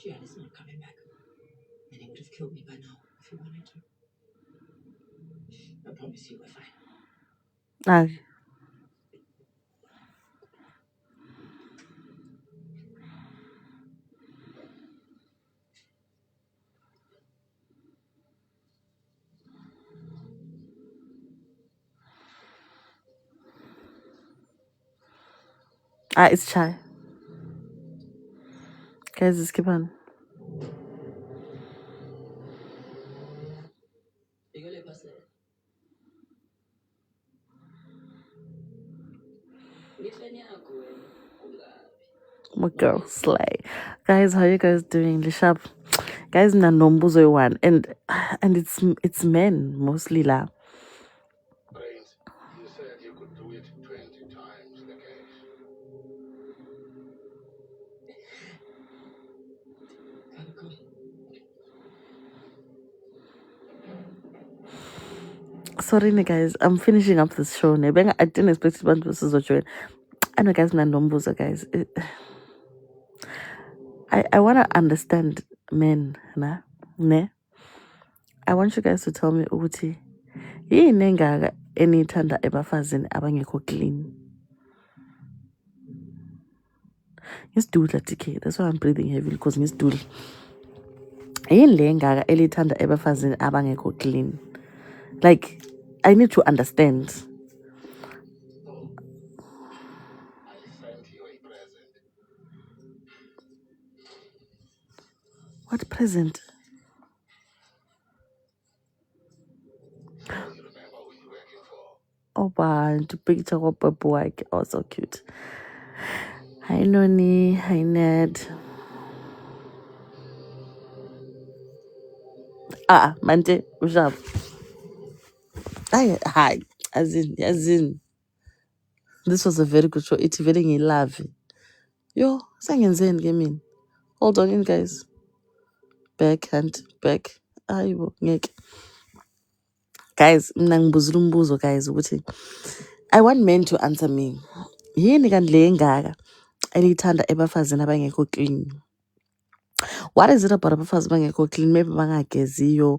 Gian is not coming back. And he would have killed me by now if he wanted to. I promise you we're fine. It's chai. Guys, let's keep on. My girl slay. Guys, how you guys doing? Lishap. Guys, na nombuzo one. And it's men mostly la. Brains, you said you could do it 20 times the case. Sorry, guys. I'm finishing up this show. I didn't expect to join. I know, guys, na nombuzo, guys. I want to understand men, na? Ne? I want you guys to tell me, Uti, yini engaka eniyithanda ebafazini abangekho clean? Ngisidudla TK. That's why I'm breathing heavily, because ngisidudla. Yini le engaka elithanda ebafazini abangekho clean? Like, I need to understand. I sent you a present. What present? So you remember who you're working for. Oh, man, to picture of a boy. Oh, so cute. Hi, Noni. Hi, Ned. Mante, what's up? Hi. As in. This was a very good show. It's very love. Yo, sangenzeni ke mina. Hold on in, guys. Back. Ayibo, ngeke. Guys, mina ngibuzula umbuzo, guys, ukuthi I want men to answer me. Yini kanti le engaka elithanda ebafazini abangekho clean? What is it about abafazi abangekho clean? Maybe bangageziyo,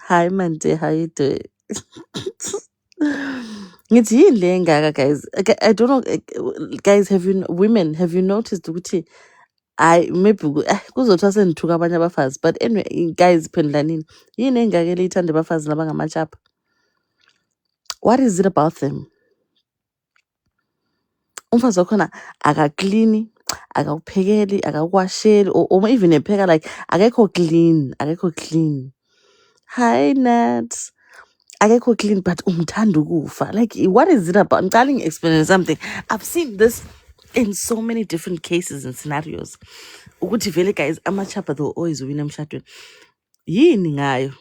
hi Mante, how you doing? Ngithi yini le engaka, guys? I don't know, guys, women, have you noticed ukuthi maybe kuzothiwa sendithuka abanye abafazi, but anyway, guys, phendulanini. Yini engaka elithanda ebafazini abangamachapha? What is it about them? Umfazi wakhona akaklini, akakuphekeli, akakuwasheli, or even epheka, like akekho clean. Hi Nat. Akekho clean, but umthanda ukufa. Like, what is it about? I'm telling you, explaining something. I've seen this in so many different cases and scenarios. Ukuthi vele, guys, amachapha they'll always win emshadweni. Yini ngayo?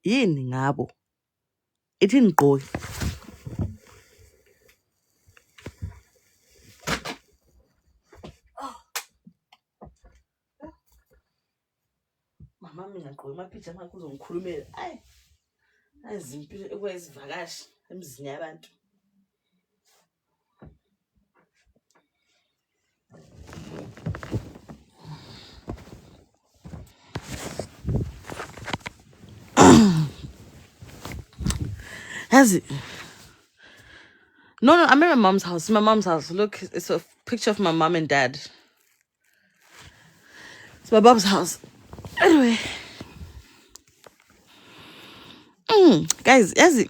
Yini ngabo? Ithini gqoki? Mama ngingagqoka amapijama kuzongikhulumela. Ayi. Azimpilo ekwezivakashi emzini yabantu. Has it? No, I'm at my mom's house. My mom's house. Look, it's a picture of my mom and dad. It's my mom's house. Anyway. Guys, yes,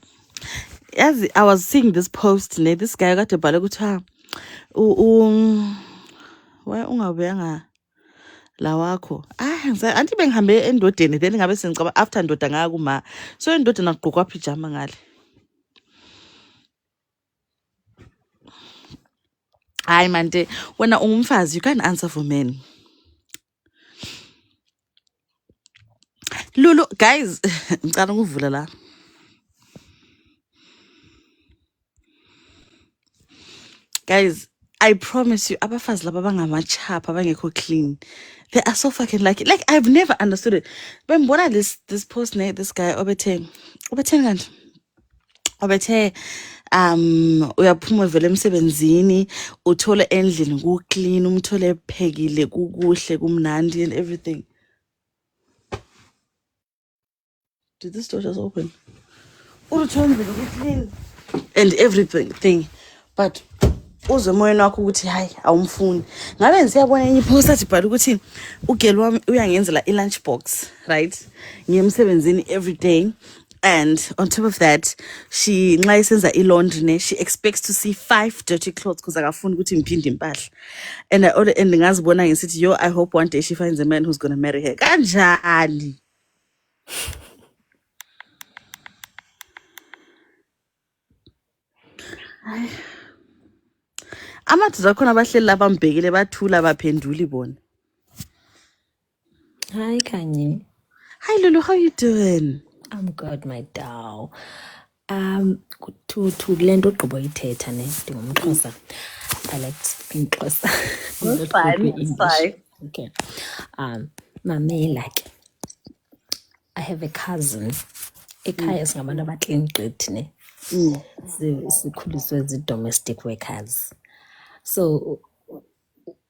I was seeing this post. This guy got a balaguta. Why ungabuyanga la wakho? Anti bengihambe endodeni, then ngabe sengicaba after ndoda ngakuma. So indoda nagqoka pijama ngale. Hayi manje, wena ungumfazi, you can't answer for men. Lulu, guys, ngicela ngivula la. Guys, I promise you, abafazi laba bangamachapha abangekho clean. They are so fucking lucky. Like, I've never understood it. But what this post, this guy obeteng kanti obethe uyaphuma vele emsebenzini uthole endlini ku-clean umthole ephekile kukuhle kumnandi and everything. Did this door just open? Uthole vele ku-clean and everything, but uzwe emoyeni wakho ukuthi hayi awumfuni. Ngabe ngisiyabona enye ipost athi bhala ukuthi ugeli wami uyangenzela i-lunch box, right? Ngiyemsebenzini every day. And on top of that, she nxa isenza i-laundry ne, she expects to see 5 dirty clothes because akafuni ukuthi ngiphinde impahla. And ngazibona ngisithi, yo, I hope one day she finds a man who's going to marry her. Kanjani? Amadoda akhona abahleli lapha mbhekile bathula baphenduli bona. Hi, Kanye. Hi Lulu, how you doing? I'm good, my doll. To lento ogqiba uyithetha ne ndingumXhosa. I like to speak Xhosa. I'm not good with English. Okay. Mamela ke. I have a cousin. Ekhaya singabantu abaclean gqithi ne. Sikhuliswe zi-domestic workers. So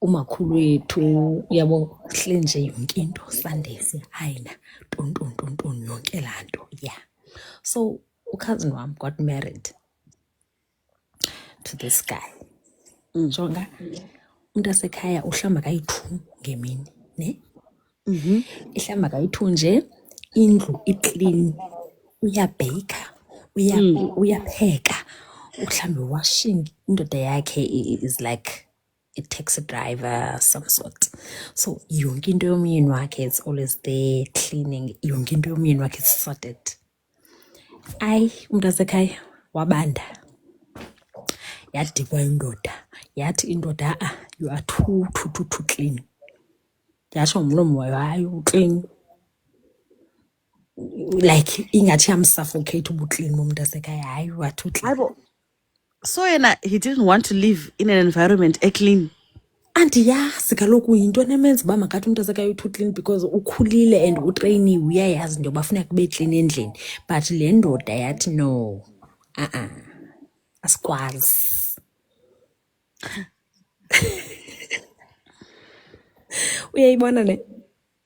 umakhulu wethu uyabo hle nje yonke into Sunday siyayina tonton yonke lanto. Yeah. So cousin wam got married to this guy. Jonga umuntu asekhaya uhlamba kayi-2 ngemini ne. Ihlamba kayi-2 nje indlu iclean uyabheka uyapheka uhlambe washing. Indoda yakhe is like a taxi driver some sort, so yonke into yomyeni wakhe it's always there cleaning, yonke into yomyeni wakhe it's sorted. Ayi umuntu asekhaya wabanda yadikwa indoda yathi indoda you are too clean. Yasho umlomo wayo hayi uclean, like ingathi yamsuffocate ubuclean bomuntu asekhaya hayi you are too clean. So yena he didn't want to live in an environment clean. Andiyazi kaloku yinto nemenza uba makathi umuntu asekhaya u-too clean because ukhulile and utrayiniwe uyayazi into yoba funeka kube clean endlini, but le ndoda yathi no asikwazi. Uyayibona ne?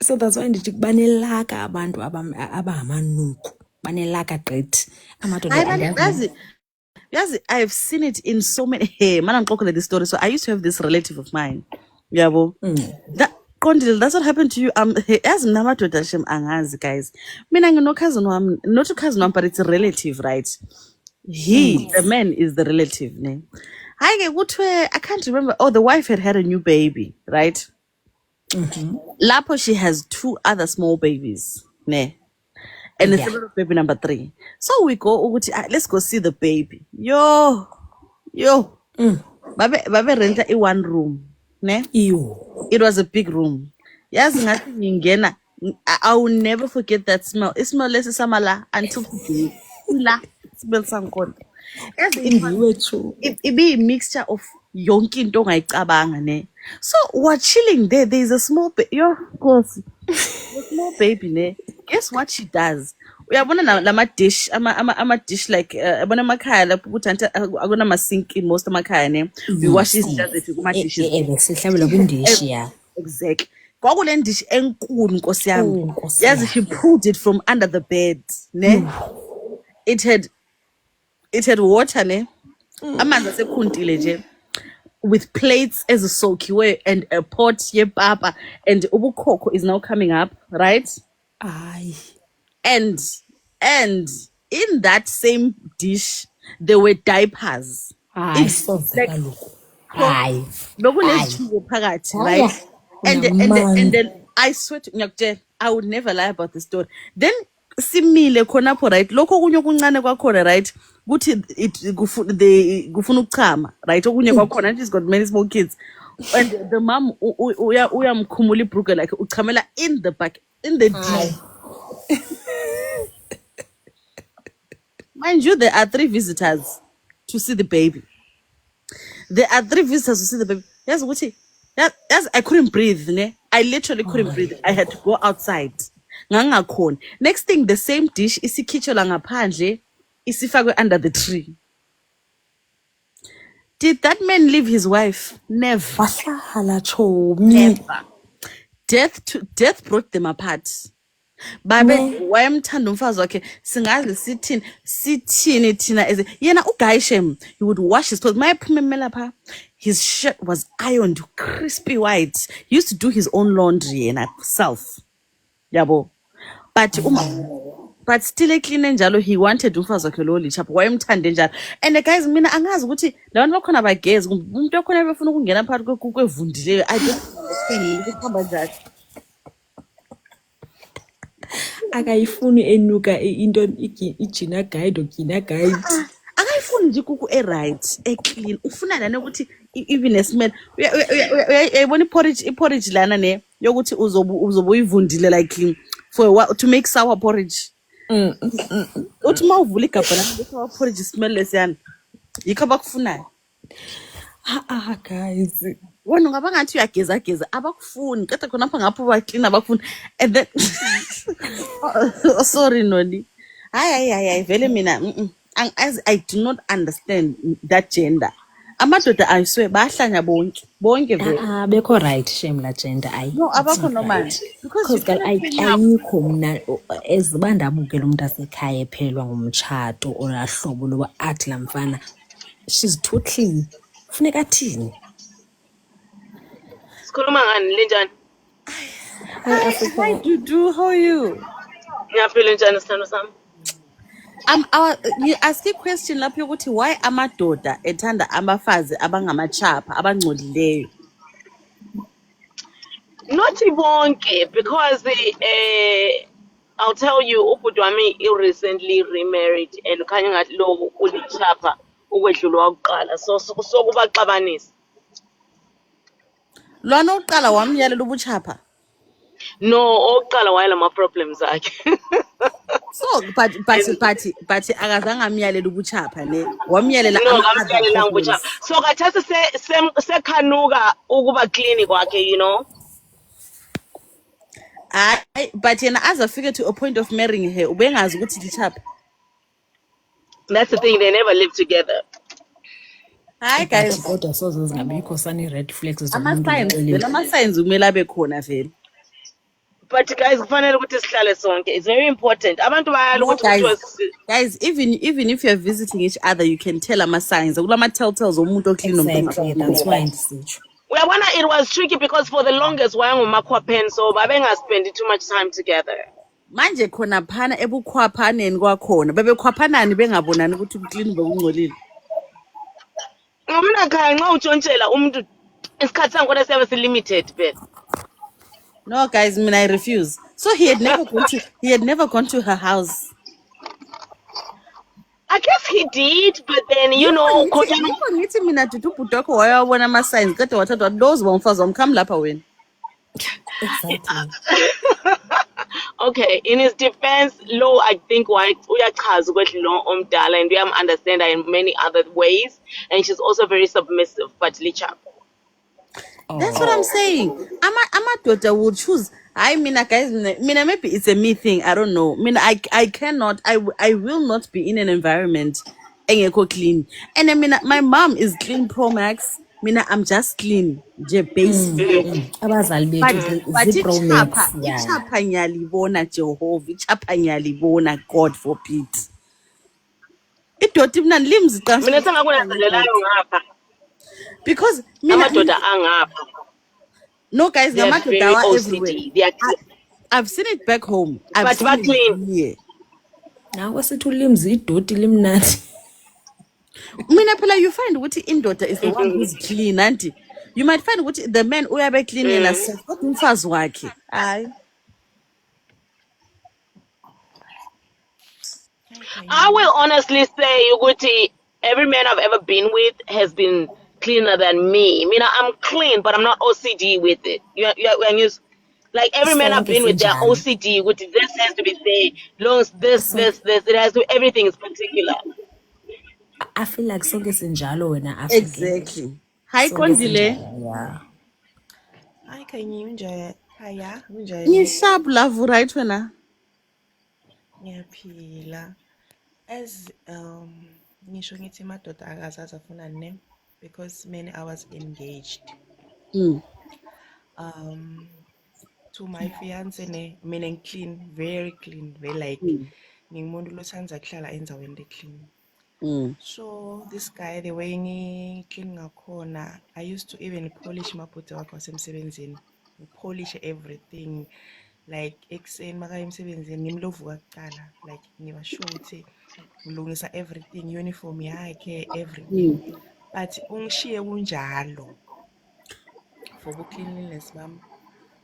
So that's why ndithi banelaka abantu abangamanuku, banelaka gqithi amadoda. Yes, I've seen it in so many. Hey, man, I'm talking this story. So I used to have this relative of mine. Yabo. That's what happened to you. As Namadoda Shem Angazi, guys. Meaning no cousin, not a cousin, but it's a relative, right? The man is the relative. Ne? I can't remember. Oh, the wife had a new baby, right? Lapo, she has 2 other small babies. Ne? And it's a baby number 3. So we go, let's go see the baby. Yo. Babe renta a 1 room. Ne? It was a big room. Yes, nothing ingena. I will never forget that smell. It smells less samala until today. Smell sankon. It be a mixture of yonke into ongayicabanga ne. So we're chilling there. There's a small baby. Of course. A small baby ne. Guess what she does? Uyabona lama dish ama dish like abona emakhaya lapho ukuthi akuna masink in most emakhaya ne. We wash these dishes kuma dishes. Sihlabela kwindishi ya. Exactly. Kwakule dish enkulu Nkosi yami. Yazi she pulled it from under the bed ne. It had water ne. Amanzi asekhuntile nje. With plates as a soakiwe and a pot yepapa and ubukhokho is now coming up, right? Aye. And in that same dish there were diapers. It's like aye. Right? And then I swear to you, I would never lie about the story. Then simile khonapo, right? Lokho kunye okuncane kwakhona, right? Kuthi kufuna ukuchama, right? Okunye kwakhona, she's got many small kids. And the mom uyamkhumula ibruke like uchamela in the back in the dish. Mind you, there are 3 visitors to see the baby. Yes, Gucci. Yes, I couldn't breathe. Ne? I literally couldn't breathe. I had to go outside. Next thing, the same dish is ikhitshelwa ngaphandle isifakwe under the tree. Did that man leave his wife? Never. Wahlala chomi. Never. Death brought them apart. Babe wayemthanda umfazi wakhe singazi sithini thina as yena uGaishem, he would wash his clothes. Mayephuma lapha, his shirt was ironed crispy white. He used to do his own laundry yena self. Yabo. But still clean njalo, he wanted umfazi wakhe lo lichapha wayemthande njalo. And guys, mina angazi ukuthi labantu bakhona bagezi umuntu okhona befuna ukungena phakathi kwevundileyo. I don't understand ukuhamba njalo. Akayifuni enuka into igina guide ogina guide. Akayifuni nje kuku right clean. Ufuna nani ukuthi even a smell. Uyayibona iporridge lana ne yokuthi uzoboyivundile like for what, to make sour porridge. Uthi mawuvula igabha lana sour porridge smellless yana. Yikho abakufunayo. Guys. Wena ngaba ngathi uyageza abakufuni kodwa khona apha ngapha ba clean abakufuni. And then sorry Noli. Hayi vele mina I do not understand that gender. Amadoda ayiswe bahlanya bonke vele. Bekho right shame la gender ayi. No abakho normal because ayikho mina ezibandabukela umuntu asekhaya ephelwa ngumtshato olahlobo loba athi lamfana she's too clean. Funeka athini? Sikhuluma ngani linjani? Hi Dudu, how are you? Ngiyaphila njani sithando sami? You ask a question lapho yokuthi why amadoda ethanda abafazi abangamachapha abangcolileyo? Not bonke, because I'll tell you ubhuti wami recently remarried and khanya ngathi lo ulichapha ukwedlula wakuqala so kubaxabanisa. Lwana uqala wamyalela ubuchapha? No, oqala wayela ama problems akhe. So but akazange amyalela ubuchapha ne wamyalela no ngamyalela ubuchapha. So khathesi sekhanuka ukuba clean kwakhe, you know. But yena azafika to a point of marrying her ubengazi ukuthi lichapha. That's the thing, they never live together. Hi guys. Kodwa soze zingabikho sani red flags ama-signs kumele abe khona vele. But guys, kufanele ukuthi sihlale sonke. It's very important. Abantu bayala ukuthi guys, even if you're visiting each other, you can tell ama-signs. Kulama telltales omuntu oclean exactly, that's why ndisitsho. Uyabona, it was tricky because for the longest wayengumakhwapheni so babengaspendi too much time together. Manje khona phana ebukhwaphaneni kwakhona bebekhwaphanani bengabonani ukuthi uclean bekungcolile. Mina khaya nxa utshontshela umuntu isikhathi sangikhona siyabe si-limited phela. No guys, I refuse. So he had never gone to her house. I guess he did, but then you know ngithi mina dudu ubhuti wakho wayawabona ama-signs kodwa wathatha those bomfazi wamkhami lapha wena. Exactly. Okay, in his defense, Lo, I think uyachaza ukuthi lo omdala and we understand her in many other ways, and she's also very submissive, but lichap. That's what I'm saying. Amadoda will choose. Guys, maybe it's a me thing. I don't know. I will not be in an environment engekho clean. And my mom is clean Pro Max. I'm just clean. Je base. Abazali bethu But Pro Max. ichapha nyalibona Jehovah. Ichapha nyalibona, God forbid. Idoti mina limbs Mina sengakunanzelelayo ngapha. Because amadoda angapha. No guys, They're very OCD. They are I've seen it back home. But clean. Yeah. Now wasithi ulimzi idoti limnati. Mina phela you find ukuthi indoda is the one who's clean auntie. You might find ukuthi the man uyabe clean yena self kodwa umfazi wakhe. Hayi. I will honestly say ukuthi every man I've ever been with has been cleaner than me. I mean, I'm clean, but I'm not OCD with it. Like every man I've been with, they're OCD. With this has to be there. Long this. It has to. Everything is particular. I feel like sonke sinjalo wena Africa. Exactly. Hi Kondile. Yeah. Hi Kanye, unjani? Hiya, unjani? Ngisharp love right wena. Ngiyaphila. As ngisho ngithi madoda akazazi afuna name because many I was engaged Mm. to my fiance ne mina clean, very clean, very like ngingumuntu lothanda kuhlala endaweni clean. So this guy, the way clean ngakhona, I used to even polish mabhuti wakhe wasemsebenzini. Polish everything. Like ekuseni makaya emsebenzini ngimlovuka kuqala. Like ngibasho ukuthi ngilungisa everything, uniform yakhe, everything. But ungishiye kunjalo for cleanliness bam.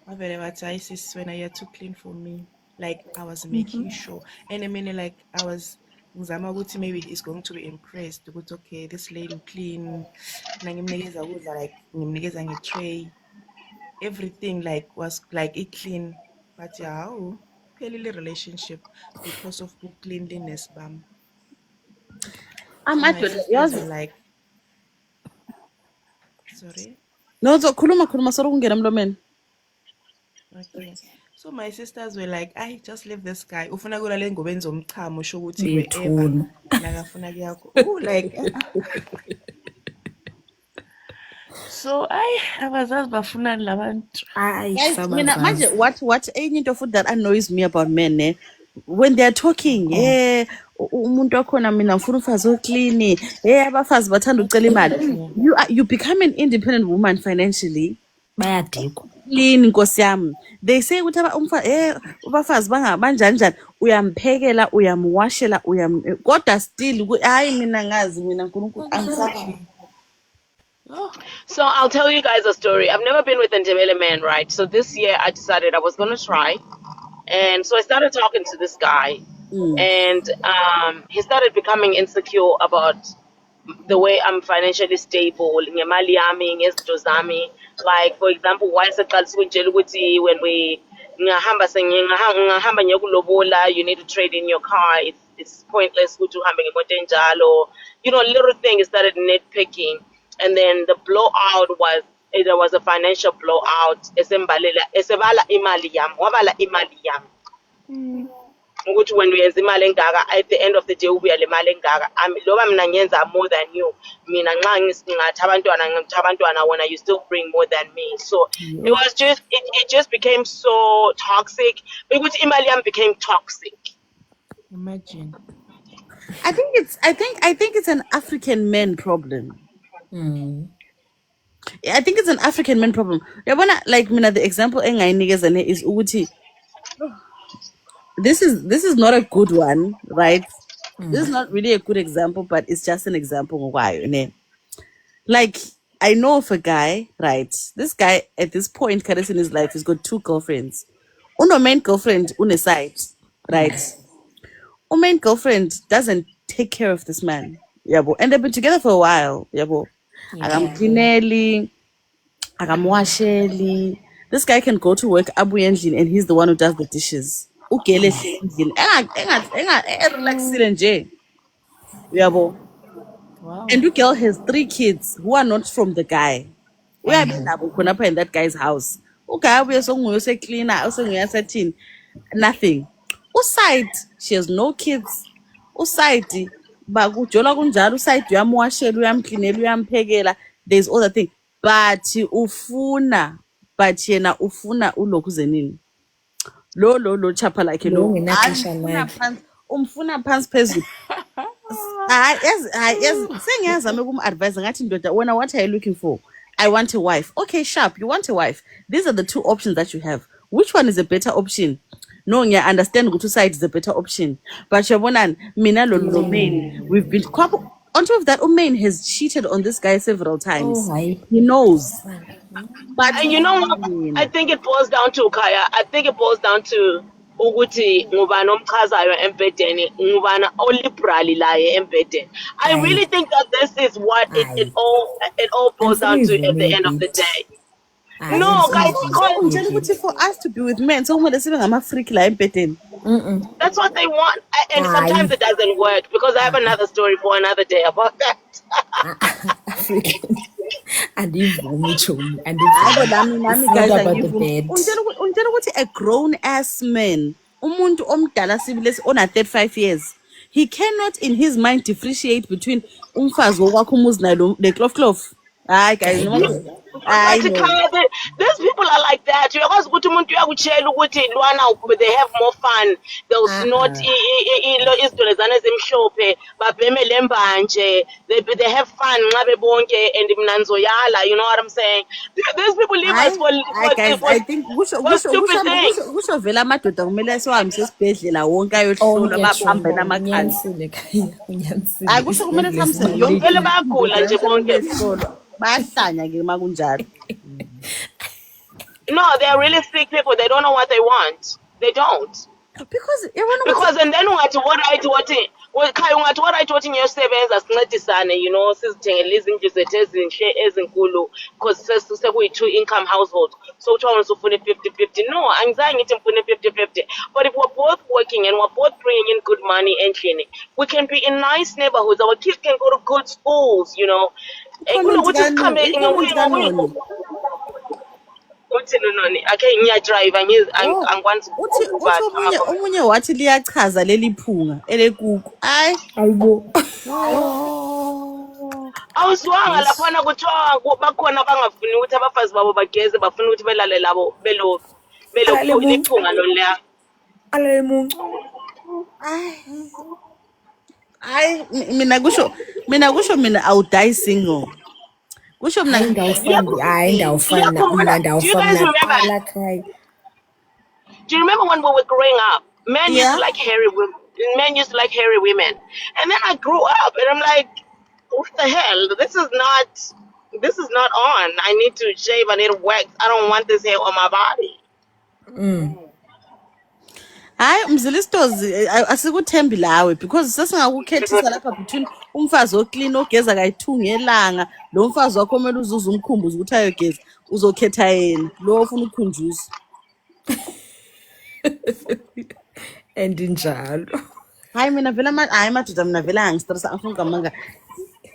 Wavele bathi hayi sis wena you're too clean for me. Like I was making sure. And I mean like I was ngizama ukuthi maybe he's going to be impressed ukuthi okay this lady clean nangimnikeza ukudla like ngimnikeza nge-tray everything like was like it clean but yawu phelile relationship because of cleanliness bam. So my sisters were like sorry No, khuluma sorry kungena emlomeni. okay. So my sisters were like, I just leave this guy. Ufuna kulale engobeni zomchamo usho ukuthi wherever nakafuna kuyakho. Oh like so abazazi bafuna labantu. Guys, mina manje what enye into futhi that annoys me about men ne when they are talking umuntu wakhona mina ngifuna umfazi oclean abafazi bathanda ucela imali you become an independent woman financially bayadikwa clean nkosi yami they say ukuthi abafazi banjani uyamphekela uyamwashela kodwa still hayi mina ngazi mina uNkulunkulu angisakhiphi. So I'll tell you guys a story. I've never been with a Ndebele man, right? So this year I decided I was going to try. And so I started talking to this guy. And he started becoming insecure about the way I'm financially stable. Ngemali yami, ngezinto zami. Like, for example, why is it when we ngahamba ngiyokulobola, you need to trade in your car. It's pointless to you know, little things started nitpicking. And then the blowout there was a financial blowout. Esebala imali yami, wabala imali yami. Ukuthi when we imali engaka at the end of the day ubuya le mali engaka loba mina ngenza more than you mina nxa ngingatha abantwana wena you still bring more than me. So it was just it just became so toxic. Ukuthi imali yami became toxic. Imagine. I think it's an African men problem. I think it's an African men problem. Yabona like mina the example engayinikeza ne is ukuthi this is not a good one, right? This is not really a good example, but it's just an example ngokwayo ne. Like I know of a guy, right? This guy at this point in his life he's got 2 girlfriends. Uno main girlfriend une side, right? Main girlfriend doesn't take care of this man. Yabo. And they've been together for a while. Yabo. Akamcleaneli, akamwasheli. This guy can go to work abuye endlini and he's the one who does the dishes. Ugele endlini. Relaxile nje. Yabo. Wow. And the girl has 3 kids who are not from the guy. We are in that guy's house. Okay, cleaner, nothing. Uside, she has no kids. Uside, bakujola kunjalo uside uyamwashela uyamcleanela uyamphekela. There's other thing. But yena ufuna ulokhu zenini. Lo chapha like lo. Umfuna phansi phezulu. Yes. Sengiyazama ukum-advise ngathi ndoda wena what are you looking for? I want a wife. Okay, sharp. You want a wife. These are the 2 options that you have. Which one is a better option? No, I understand go to side is a better option. But yabona mina lo main we've been on top of that Umain has cheated on this guy several times. He knows. But and you know what? I think it boils down to Kaya. I think it boils down to ukuthi ngubani omchazayo empedeni ngubani oliberally laye empedeni. I really think that this is what it all boils down to at the end of the day. No, guys, because for us to be with men, so that's what they want, and sometimes it doesn't work because I have another story for another day about that. African. And if a grown ass man, umuntu omdala sibile on 35 years, he cannot in his mind differentiate between umfazi wokwakho umuzi nayo le-clove. Hayi guys, I But know. these people are like that. Uyakwazi ukuthi umuntu uyakutshela ukuthi lwana they have more fun. They'll snort izinto lezana ezimhlophe babheme lembanje. They have fun nxa bebonke and mina ngizoyala, you know what I'm saying? These people leave us Hayi guys, I think stupid things. kusho vele amadoda kumele siwahambise esibhedlela wonke ayohlolwa baphambene amakhanda. unyanisile khaya unyanisile Hayi kusho kumele sihambise yonke Vele bayagula nje bonke. behlolwa. Bayahlanya ke makunjalo. No, they're really sick people. They don't know what they want. They don't. Because yabona ukuthi Because and then ungathi what right what ngiyosebenza sincedisane, you know, sizithengele izindlu zethu ezinhle ezinkulu because sekuyi-two income household. So kuthiwa wena usufuna 50-50. No, angizange ngithi ngifuna 50-50. But if we're both working and we're both bringing in good money endlini, we can be in nice neighborhoods. Our kids can go to good schools, you know. Comment kanoni. Uthi noni ake ngiyadrive angikwanzi Uthi omunye wathi liyachaza leli phunga elekuku. Hayi. ayibo awuzwanga laphana kuthiwa bakhona abangafuni ukuthi abafazi babo bageze bafuna ukuthi belale labo liphunga loleya alale muncu Hayi mina kusho I'll die single. Kusho mina ndawufana mna ndawufana naqala khaya. Do you remember when we were growing up? Men used Yeah. to like hairy women. Men used to like hairy women. And then I grew up and I'm like, what the hell? This is not on. I need to shave, I need to wax. I don't want this hair on my body. Hayi Mzilistos asikuthembi lawe because sesingakukhethisa lapha between umfazi oclean ogeza kayi-2 ngelanga lo mfazi wakho kumele uzuze umkhumbuzo ukuthi ayogeza uzokhetha yena lo ofuna ukukhunjuza. And njalo Hayi mina vele madoda mina vele angistressa angifuni ngamanga.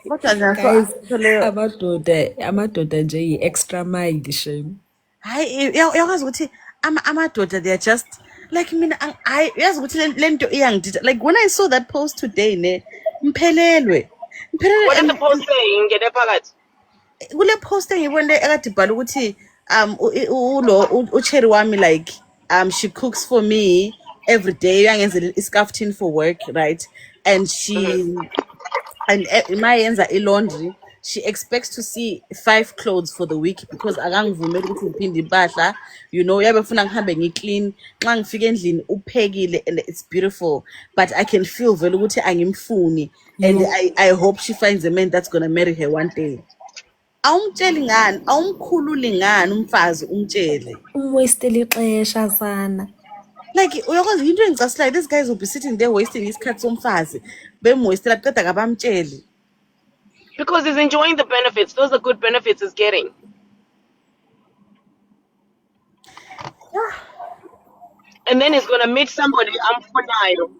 Kodwa guys nje amadoda nje yi-extra mile shame. hayi uyakwazi ukuthi amadoda they are just like mina yazi ukuthi lento iyangidida like when I saw that post today ne mphelelwe What did the post say? Ngene phakathi. kule post engibone ekade ibhala ukuthi uCherry wami like she cooks for me every day uyangenzela iscaftin for work, right? And mayenza ilaundry, she expects to see 5 clothes for the week because akangivumeli ukuthi ngiphinde impahla, you know, uyabefuna ngihambe ngiclean xa ngifika endlini uphekile and it's beautiful, but I can feel vele ukuthi angimfuni and I hope she finds a man that's gonna marry her one day. Awumtsheli ngani, awumkhululi ngani umfazi umtshele. Umwastele ixesha sana. Like uyakwazi into engicasulayo, these guys will be sitting there wasting isikhathi somfazi bemwastela qeda kabamtsheli. Because he's enjoying the benefits. Those are good benefits he's getting. And then he's gonna meet somebody amfunayo.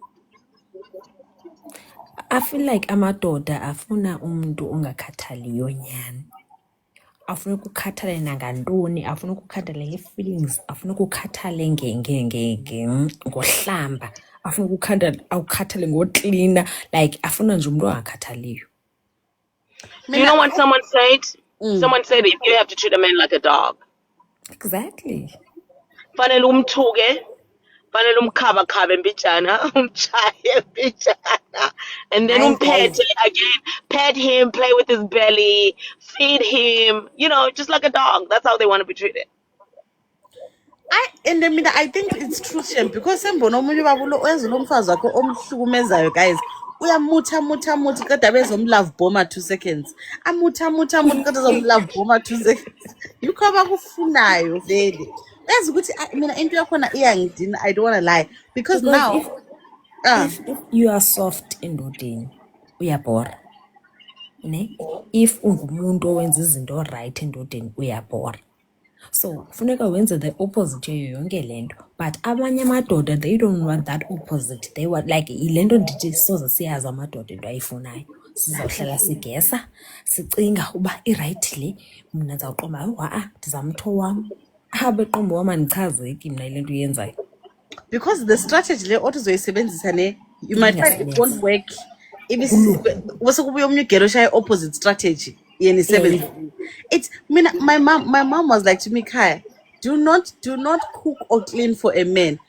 I feel like amadoda afuna umuntu ongakhathaliyo nyani. Afuna ukukhathala nangantoni, afuna ukukhathala nge-feelings, afuna ukukhathale ngohlamba, afuna ukukhathale ngocleaner, like afuna nje umuntu ongakhathaliyo. Do you know what someone said? Someone said you have to treat a man like a dog. Exactly. Fanele umthuke, fanele umkhaba mbijana, umchaye mbijana, and then umphethe again, pet him, play with his belly, feed him, you know, just like a dog. That's how they want to be treated. And I mean, I think it's true, Shem, because sembona omunye babulo oyenza lo mfazi wakho omhlukumezayo, guys. Uyamutha kodwa bezomlove bomber 2 seconds. Amutha kodwa bezomlove bomber 2 seconds. Yikho abakufunayo vele. Yazi ukuthi mina into yakhona iyangidina, I don't want to lie, because now if you are soft endodeni uyabhora, ne? If ungumuntu owenza izinto right endodeni uyabhora. So funeka wenze the opposite yonke lento, but abanye amadoda they don't want that opposite. They want like ilento ndithi soze siyazi amadoda into ayifunayo. Sizawuhlala sigesa sicinga uba i-right le mina ndizawuqomba ndizamtho wam abeqomba wam andichazeki mina ilento uyenzayo. Because the strategy le othi uzoyisebenzisa ne You might find it won't work. If it's opposite strategy. It's my mom was like to me, Kaya, do not cook or clean for a man.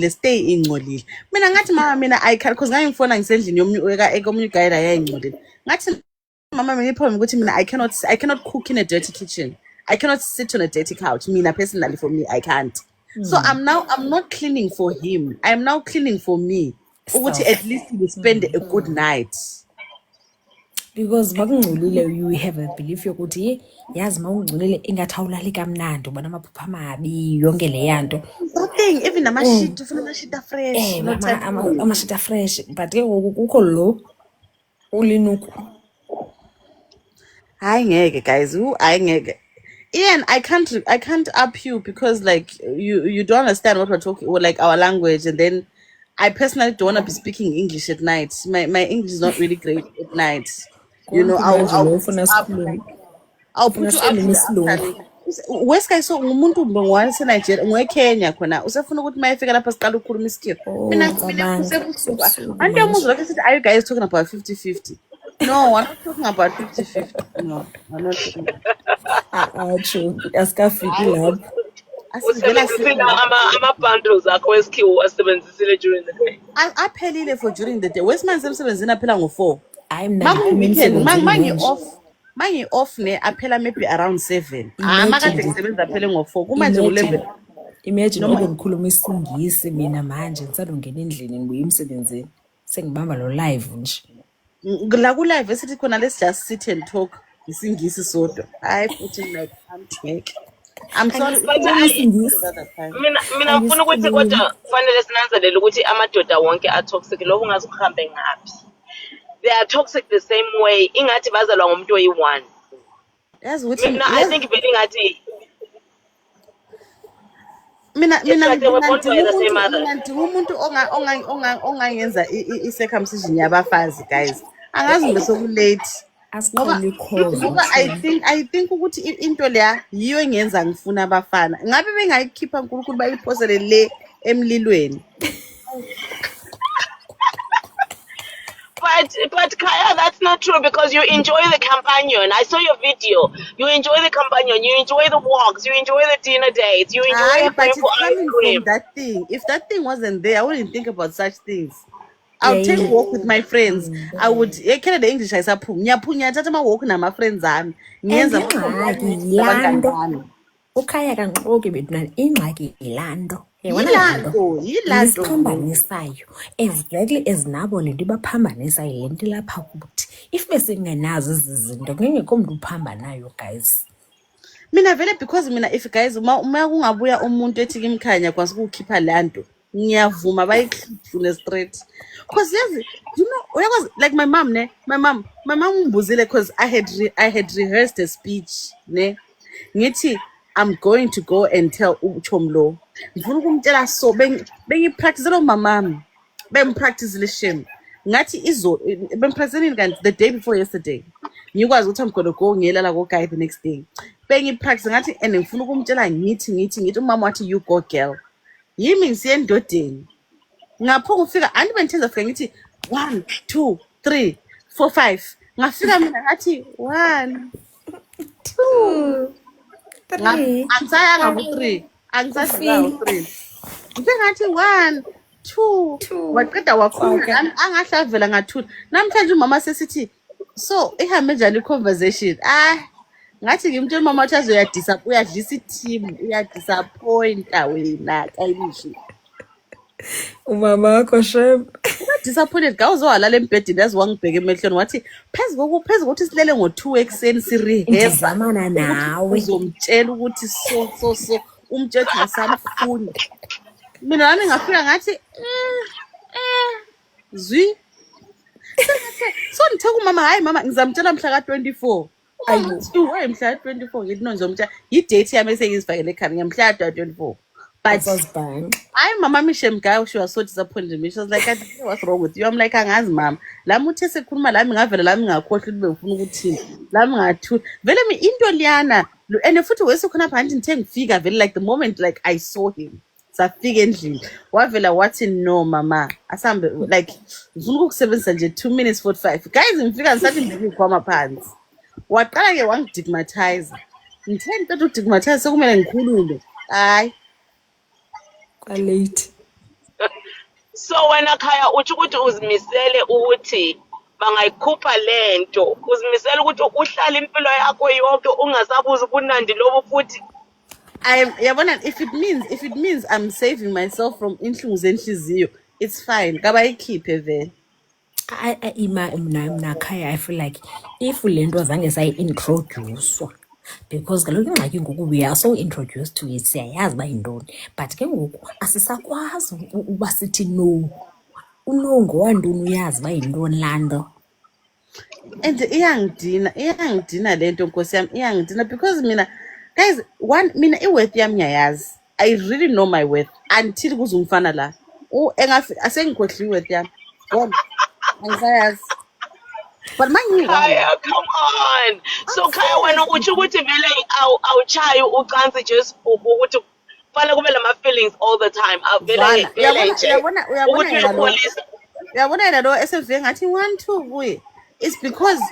Stay in mama I can't because I'm phone and sending you guide mama I cannot cook in a dirty kitchen. I cannot sit on a dirty couch. Personally for me, I can't. So I'm not cleaning for him. I'm now cleaning for me. At least we spend a good night. Because you have a belief yokuthi yazi mawungcolile ingathawulali kamnandi ubona amaphupha amabi yonke le yanto. Nothing, even amashita ufuna amashita fresh. Amashita fresh but ke kukho lo ulinuku. Hayi ngeke guys, hayi ngeke. Ian, I can't up you because like you don't understand what we're talking or like our language, and then I personally don't want to be speaking English at night. My English is not really great at night. You know, I'll put you up. West guy so umuntu ngwase Nigeria ngweKenya khona usafuna ukuthi mayefika lapha siqala ukukhuluma isikhiwa mina kusebusuku andiyamuzi lokho sithi are you guys talking about 50-50? No, I'm not talking about 50-50. No, I'm not talking about true. Asikafiki lapho. Usebenzisile ama-bundles akho wesikhiwo wasebenzisile during the day. Aphelile for during the day. Westman semsebenzini aphela ngo4. Mangi off ne aphela maybe around 7. Makade ngisebenza aphele ngo4. Kumanje ngo11. Imagine ngoba ngikhuluma isingisi mina manje ngisalungena endlini ngibuya emsebenzini. Sengibamba lo live nje. La ku live esithi khona let's just sit and talk isingisi sodwa. Hayi futhi like I'm sorry. Mina ngifuna ukuthi kodwa kufanele sinanzelele ukuthi amadoda wonke atoxic lokho ungazi kuhambe ngaphi. They are toxic the same way. Ingathi bazalwa ngomuntu oyi1. Yazi ukuthi I think ingathi mina umuntu ongangenza i-circumcision yabafazi guys. Angazi mbe sokulate. Ngoba I think ukuthi into leya yiyo engenza ngifuna abafana. Ngabe bengayikhipha uNkulunkulu bayiphosele le emlilweni. But Kaya, that's not true because you enjoy the companion. I saw your video. You enjoy the companion. You enjoy the walks. You enjoy the dinner dates. You enjoy going for ice cream. That thing. If that thing wasn't there, I wouldn't think about such things. I'll take a walk with my friends. I would. The English I say punya tata ma walk na my friends am. Ngenza ukhaya kanqoke bethu ingxaki ilando. Isiphambanisayo exactly ezinabo lento ibaphambanisayo lento lapha kuthi if besengenazo izinto ngeke umuntu uphambanayo guys. Mina vele because mina if guys uma kungabuya umuntu ethi kimkhanya kwasi ukukhipha lanto ngiyavuma bayikhiphe straight because yazi you know like my mom ngibuzile because I had rehearsed a speech ne ngithi I'm going to go and tell uChomlo. Ngifuna ukumtshela so bengipractice lo mamami. Bempractice le shame. Ngathi bempractice kanti the day before yesterday. Ngikwazi ukuthi I'm going to go ngiyelala ko guy the next day. Bengipractice ngathi and ngifuna ukumtshela ngithi umama wathi you go girl. Yimi ngisiye endodeni. Ngapho ngifika andibenthenza fika ngithi 1 2 3 4 5. Ngafika mina ngathi 1 2 Angisaya ngaku3 angisasiza u3 ngisengathi 1 2 waqeda wakhuluma angahlavela ngathula namhlanje umama sesithi so ihambe njani i-conversation ngathi ngimtshela umama wathi uyadlisa i-team uyadisappointa wena kayilisho umama wakho shem disappointed gawuzowalala embhedini yazi wangibheka emehlweni wathi phezulu ukuthi silele ngo2 ekseni sireheza zamana nawe uzomtshela ukuthi so umthetho asamfuni mina nami ngafika ngathi zwi so ngithe kumama hayi mama ngizamtshela mhla ka24 ayithi way mhla ka24 ngithi no ngizomtshela i-date yami esengizifakele ekhaya ngemhla ka24 but I mama Mishem guy she was so disappointed in me. She was like, what's wrong with you? I'm like, angazi mama. Lami uthe sekhuluma lami ngavela lami ngakhohle ube ufuna ukuthini. Lami ngathula. Vele into liyana and futhi wesekhona phansi ngithe ngifika vele like the moment like I saw him. safika endlini wavela wathi no mama asambe like ngifuna ukukusebenzisa nje 2 minutes 45 guys ngifika ngisathi ngikukhwama phansi waqala ke wangidigmatize ngithe ngicela udigmatize sekumele ngikhulume hayi Kwalate. So wena Khaya uthi ukuthi uzimisele ukuthi bangayikhupha lento uzimisele ukuthi uhlale impilo yakho yonke ungasabuza ubunandi lobo futhi yabona if it means I'm saving myself from inhlungu zenhliziyo it's fine kabayikhiphe vele Mna Khaya, I feel like if lento zange sayi-introduce because kaloku ingxaki ngoku we are so introduced to it siyayazi uba yintoni but ke ngoku asisakwazi uba sithi no unongo wantoni uyazi uba yintoni laa nto and iyangidina lento nkosi yami iyangidina because mina guys mina iworth yami ngiyayazi I really know my worth until kuze umfana la asengikhohliwe iworth yami bona angisayazi but manje Khaya, come on. So Khaya wena uthi ukuthi vele awuchayi ucansi just ukuthi fanele kube lama feelings all the time avele nje ukuthi uyakholisa uyabona yena lo esevike ngathi 1 2 kuye it's because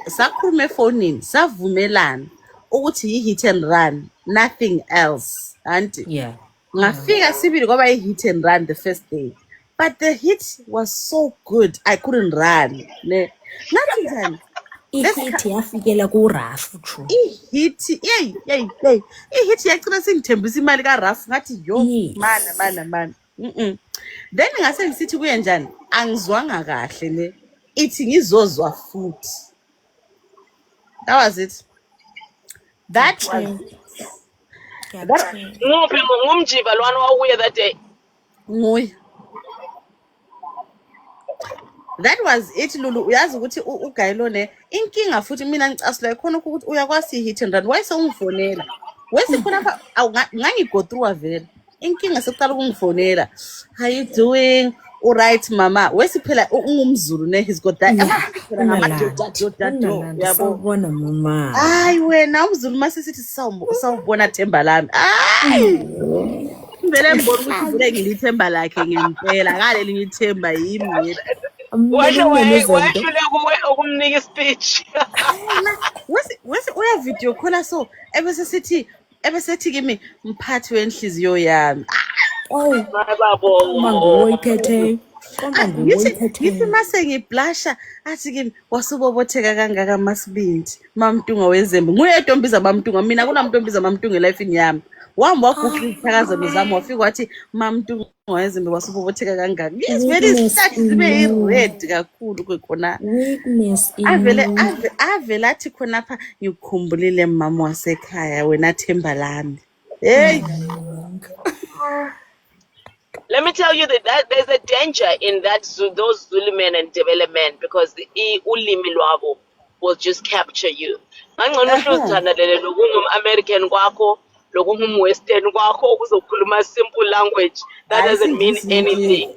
sakhuluma efonini savumelana ukuthi yi-hit and run nothing else anti yeah ngafika sibili kwaba yi-hit and run the first day but the hit was so good I couldn't run ne ngathi njani ihit yafikela kurafu true ihit ihit yagcina singithembisa imali kaRafu ngathi yo mana then ngase ngisithi kuye njani angizwanga kahle ne ithi ngizozwa futhi that was it that was nguphi ngumjiva lwana wawuye that day nguye that was it Lulu uyazi ukuthi ugayilo ne inkinga futhi mina ngicasula khona ukuthi uyakwazi hit and run wayese ungifonela wese khona apha ngangigo through vele inkinga sekuqala ukungifonela how you doing all right mama wese phela ungumZulu ne he's got that yabona mama hayi wena umZulu masisithi sawubona Themba lami hayi vele mbona ukuthi vele ngilithemba lakhe ngempela ngale lingithemba yimi wahlule kuwe ukumnika ispeech wese uya video khona so ebesethi kimi mphathi wenhliziyo yami mangoyiphethe ngithi mase ngiblasha athi kimi wasubobotheka kangaka Masibindi Mamtunga wezembe nguye edombiza Mamtunga mina kunamntombiza Mamtunga elifini yami wami waguqula izithakazelo zami wafika wathi Mamtunga wezembe wasubobotheka kangaka it's very sad zibe red kakhulu kwekhona weakness avela athi khonapha ngikukhumbulile mama wasekhaya wena Themba lami hey Let me tell you that there's a danger in those Zulu men and development because the ulimi lwabo will just capture you. Ngangcono uzithandalele lokungum-American kwakho lokungum-Western kwakho ukuzokhuluma simple language that doesn't mean anything.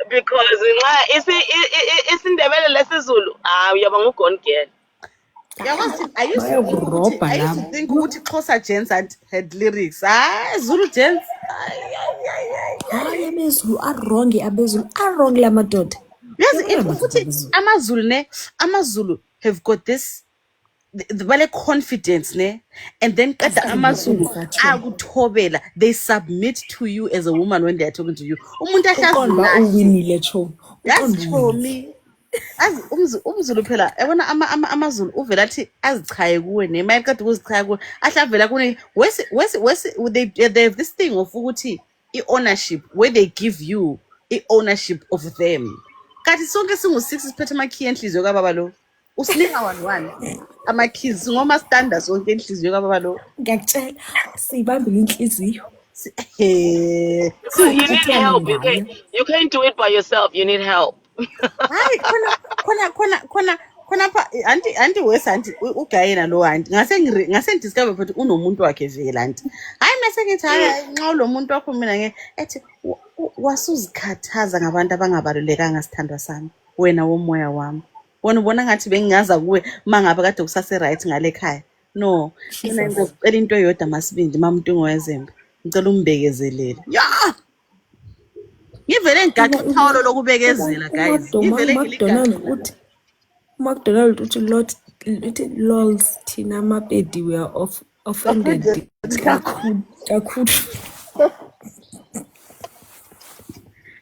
Because nxa isindebele lesizulu uyaba ngugone girl. I used to think ukuthi Xhosa gents had lyrics. Zulu gents. Hayi abezulu wrong la madoda. Yes, futhi amaZulu ne amaZulu have got this the confidence ne and then qeda amaZulu akuthobela they submit to you as a woman when they are talking to you. Umuntu ahlaza uwinile cho. That's for me. As umZulu phela yabona amaZulu uvela athi azichaye kuwe nemali kade ukuzichaya kuwe ahlavela kune wese they have this thing of ukuthi ownership where they give you ownership of them kanti sonke singu6 siphethe amakey enhliziyo kababa lo usinika 1 amakeys ngoma standards sonke enhliziyo kababa lo ngiyakutshela sibambile inhliziyo So you need help. You can't do it by yourself. You need help. Hayi khona pha anti wes anti ugayena lo anti ngase discover futhi unomuntu wakhe vele anti hayi mase ngithi hayi nxa lo muntu wakho mina ethi wasuzikhathaza ngabantu abangabalulekanga sithandwa sami wena womoya wami wona ubona ngathi bengingaza kuwe mangabe kade kusase right ngale ekhaya No, mina ngicela into eyodwa Masibindi maMntungu wezembe. Ngicela umbekezelele. Ya! Ngivele ngigaxa uthawulo lokubekezela guys. Ngivele McDonald ngiligaxa. uthi McDonald uthi lols thina amapedi we are offended kakhulu.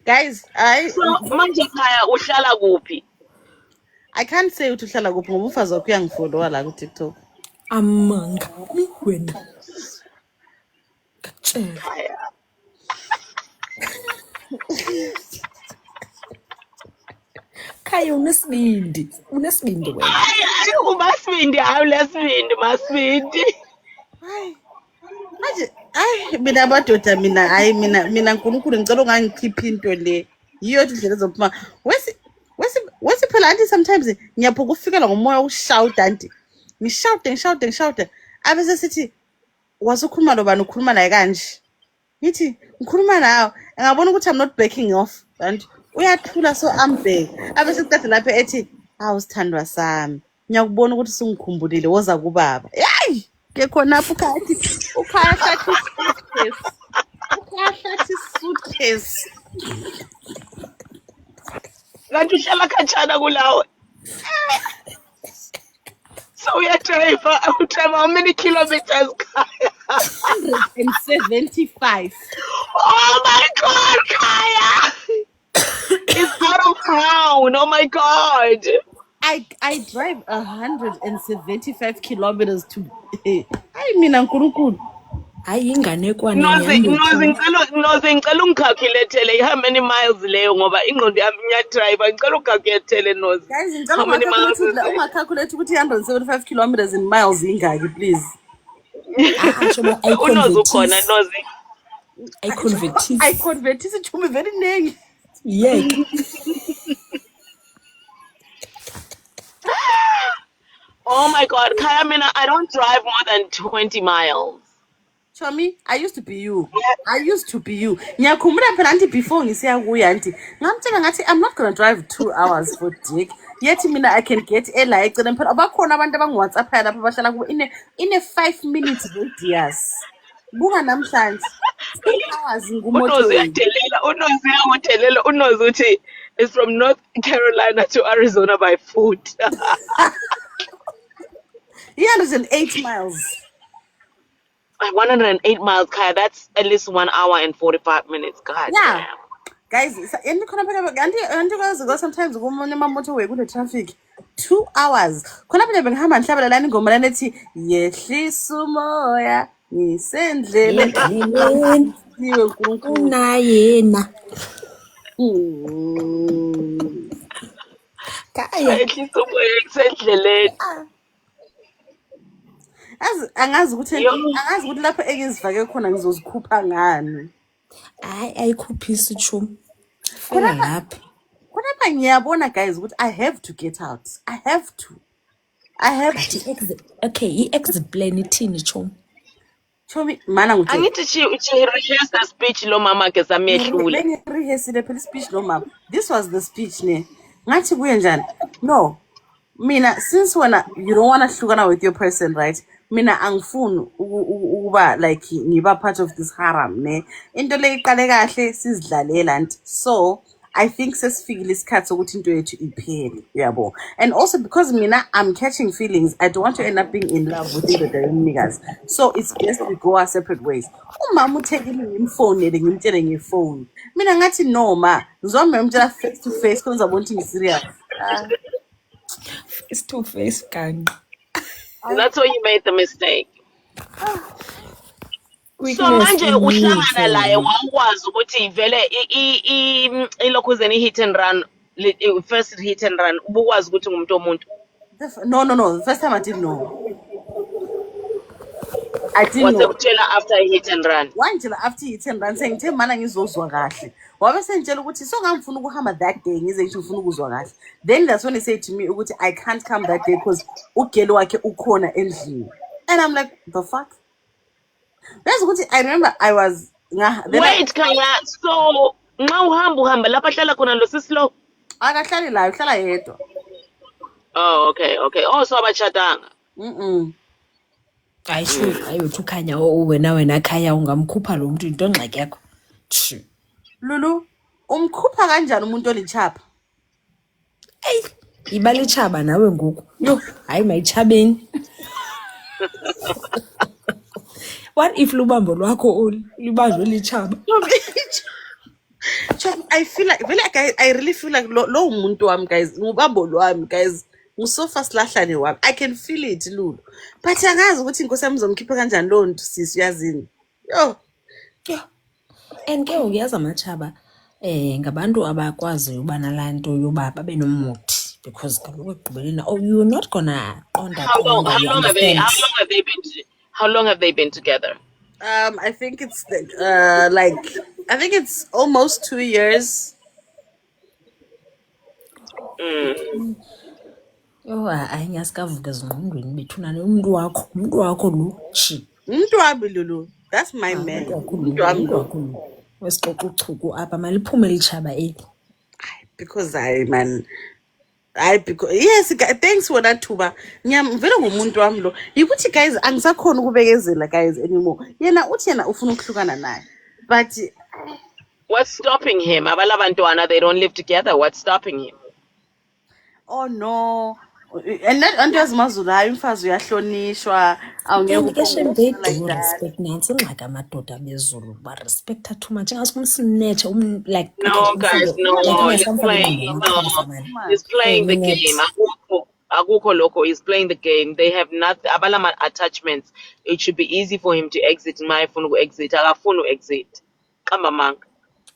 Guys, So manje Khaya uhlala kuphi? I can't say ukuthi uhlala kuphi ngoba ufazi wakho uyangifollowa la ku TikTok. Amanga wena. Katshela. Khaya. Khaya unesibindi wena. Hayi uMasibindi hayi lesibindi Masibindi. Manje mina madoda mina uNkulunkulu ngicela ungangikhiphi into le. Yiyo indlela ezophuma. Wesi phela anti sometimes ngiyaphuka ufikela ngomoya ushouta anti. Ngishouta. Abese sithi wasukhuluma lo bani ukhuluma naye kanje. Ngithi ngikhuluma nawe ngabona ukuthi I'm not backing off and uyathula so ambek. Abese kuqeda lapha ethi hawu sithandwa sami. Ngiyakubona ukuthi singikhumbulile woza kubaba. Hey! Ke khona apho ukhaya hlathi suitcase. Kanti uhlala khatshana kulawo. So we are driving how many kilometers? 175. Oh my God, Khaya! It's out of town. Oh my God. I drive 175 kilometers to. I mean, uNkulunkulu. Hayi inganekwane Noze ngicela ungicalculate how many miles leyo ngoba ingqondo yami ngiyadrive ngicela ungicalculate Noze. Guys, ngicela How many miles is it? ungacalculate ukuthi 175 kilometers in miles ingaki please. Unoze ukhona Noze. I convert isithumi very nengi. Yeah. Oh my God, Khaya, I don't drive more than 20 miles. Chomi, I used to be you. Ngiyakhumbula phela anti before ngisiya kuya anti. Ngamtshela ngathi I'm not going to drive 2 hours for dick. Yet mina I can get ela eceleni phela abakhona abantu abangiWhatsApp lapha bahlala ku in a 5 minutes radius. Buka namhlanje 2 hours ngumoto. Unoze uthi is from North Carolina to Arizona by foot. 108 miles. 108 miles, Khaya. That's at least 1 hour and 45 minutes. God Yeah. damn. Guys, sometimes motorway kune traffic 2 hours. Khona phela bengihamba ngihlabela lana ingoma lana ethi yehlisa umoya ngisendlele Endleleni niwe uNkulunkulu. unayena. Khaya Ehlisa umoya kusendleleni. Angazi ukuthi lapho engizifake khona ngizozikhupha ngani. hayi ayikhuphisi chum. Fela lapha. Khona ngiyabona guys ukuthi I have to get out. I have to. Okay, i-exit plan ithini chum? Chomi mana nguthi Angithi she rehearse the speech lo mama ke samehlule. bengirehearsile phela speech lo mama. This was the speech ne. Ngathi kuye njani? No. Mina since you don't want to hlukana with your person, right? Mina angifuni ukuba like ngiba part of this haram ne. Into le iqale kahle sizidlalela anti. So I think sesifikile isikhathi sokuthi into yethu iphele yabo. And also because mina I'm catching feelings, I don't want to end up being in love with the niggas. So it's best we go our separate ways. Umama uthekile ngimfonele ngimtshele ngefone. Mina ngathi no ma, ngizombe ngimtshela face to face khona uzabona ukuthi ngiserious. Face to face ganqa. That's why you made the mistake. So manje in me, uhlangana laye wakwazi ukuthi vele ilokhuzeni hit and run first hit and run ubukwazi ukuthi ngumuntu omuntu. No. The first time I didn't know. I didn't know. Wasekutshela after hit and run. Wangitshela after hit and run saying ngithe mana ngizozwa kahle. Wabe sengitshela ukuthi so ngangifuna ukuhamba that day ngize ngisho ngifuna ukuzwa kahle. Then that's when he said to me ukuthi I can't come that day because ugelo wakhe ukhona endlini. And I'm like the fuck? That's what I remember I was Wait Khaya, so nxa uhamba lapha hlala khona lo sisilo. Akahlali la uhlala yedwa. Oh okay. Oh so abachatanga. ayisho ayothi ukhanya wena khaya ungamkhupha lo muntu into ngxaki yakho. Lulu, umkhupha kanjani umuntu olichapha? Ibalechaba nawe ngoku. Yo, hayi mayichabeni. What if lubambo lwakho libanjwe lichaba? I feel like I really feel like lo umuntu wami guys, ngubambo lwami guys. Ngusofa silahlane wami. I can feel it Lulu. But angazi ukuthi inkosi yami izomkhipha kanjani lo nto sisi yazini. Yo. And ke uyazi amachaba ngabantu abakwazi uba nalanto yoba babe nomuthi because kaloku ekugqibeleni you're not gonna qonda How long have they been together? I think it's I think it's almost 2 years. Yo hayi ngasikavuka ezingqondweni bethuna umuntu wakho lo Umuntu wami Lulu. That's my man. Umuntu wami lo. Wesixoxa uchuku apha maliphume lichaba eli. Because because yes thanks for that thuba. Vele ngumuntu wami lo. Yikuthi guys angisakhona ukubekezela guys anymore. Yena ufuna ukuhlukana naye. But what's stopping him? Abalabantwana, they don't live together. What's stopping him? Oh no. And that andazi mazulu hayi umfazi uyahlonishwa They do respect nansi ingxaki amadoda bezulu ba respect too much ngasikumsinethe like No guys, no, he's playing the game. Akukho lokho, he's playing the game. They have not abalama attachments. It should be easy for him to exit. My phone will exit. Akafuna exit. Kamba manga.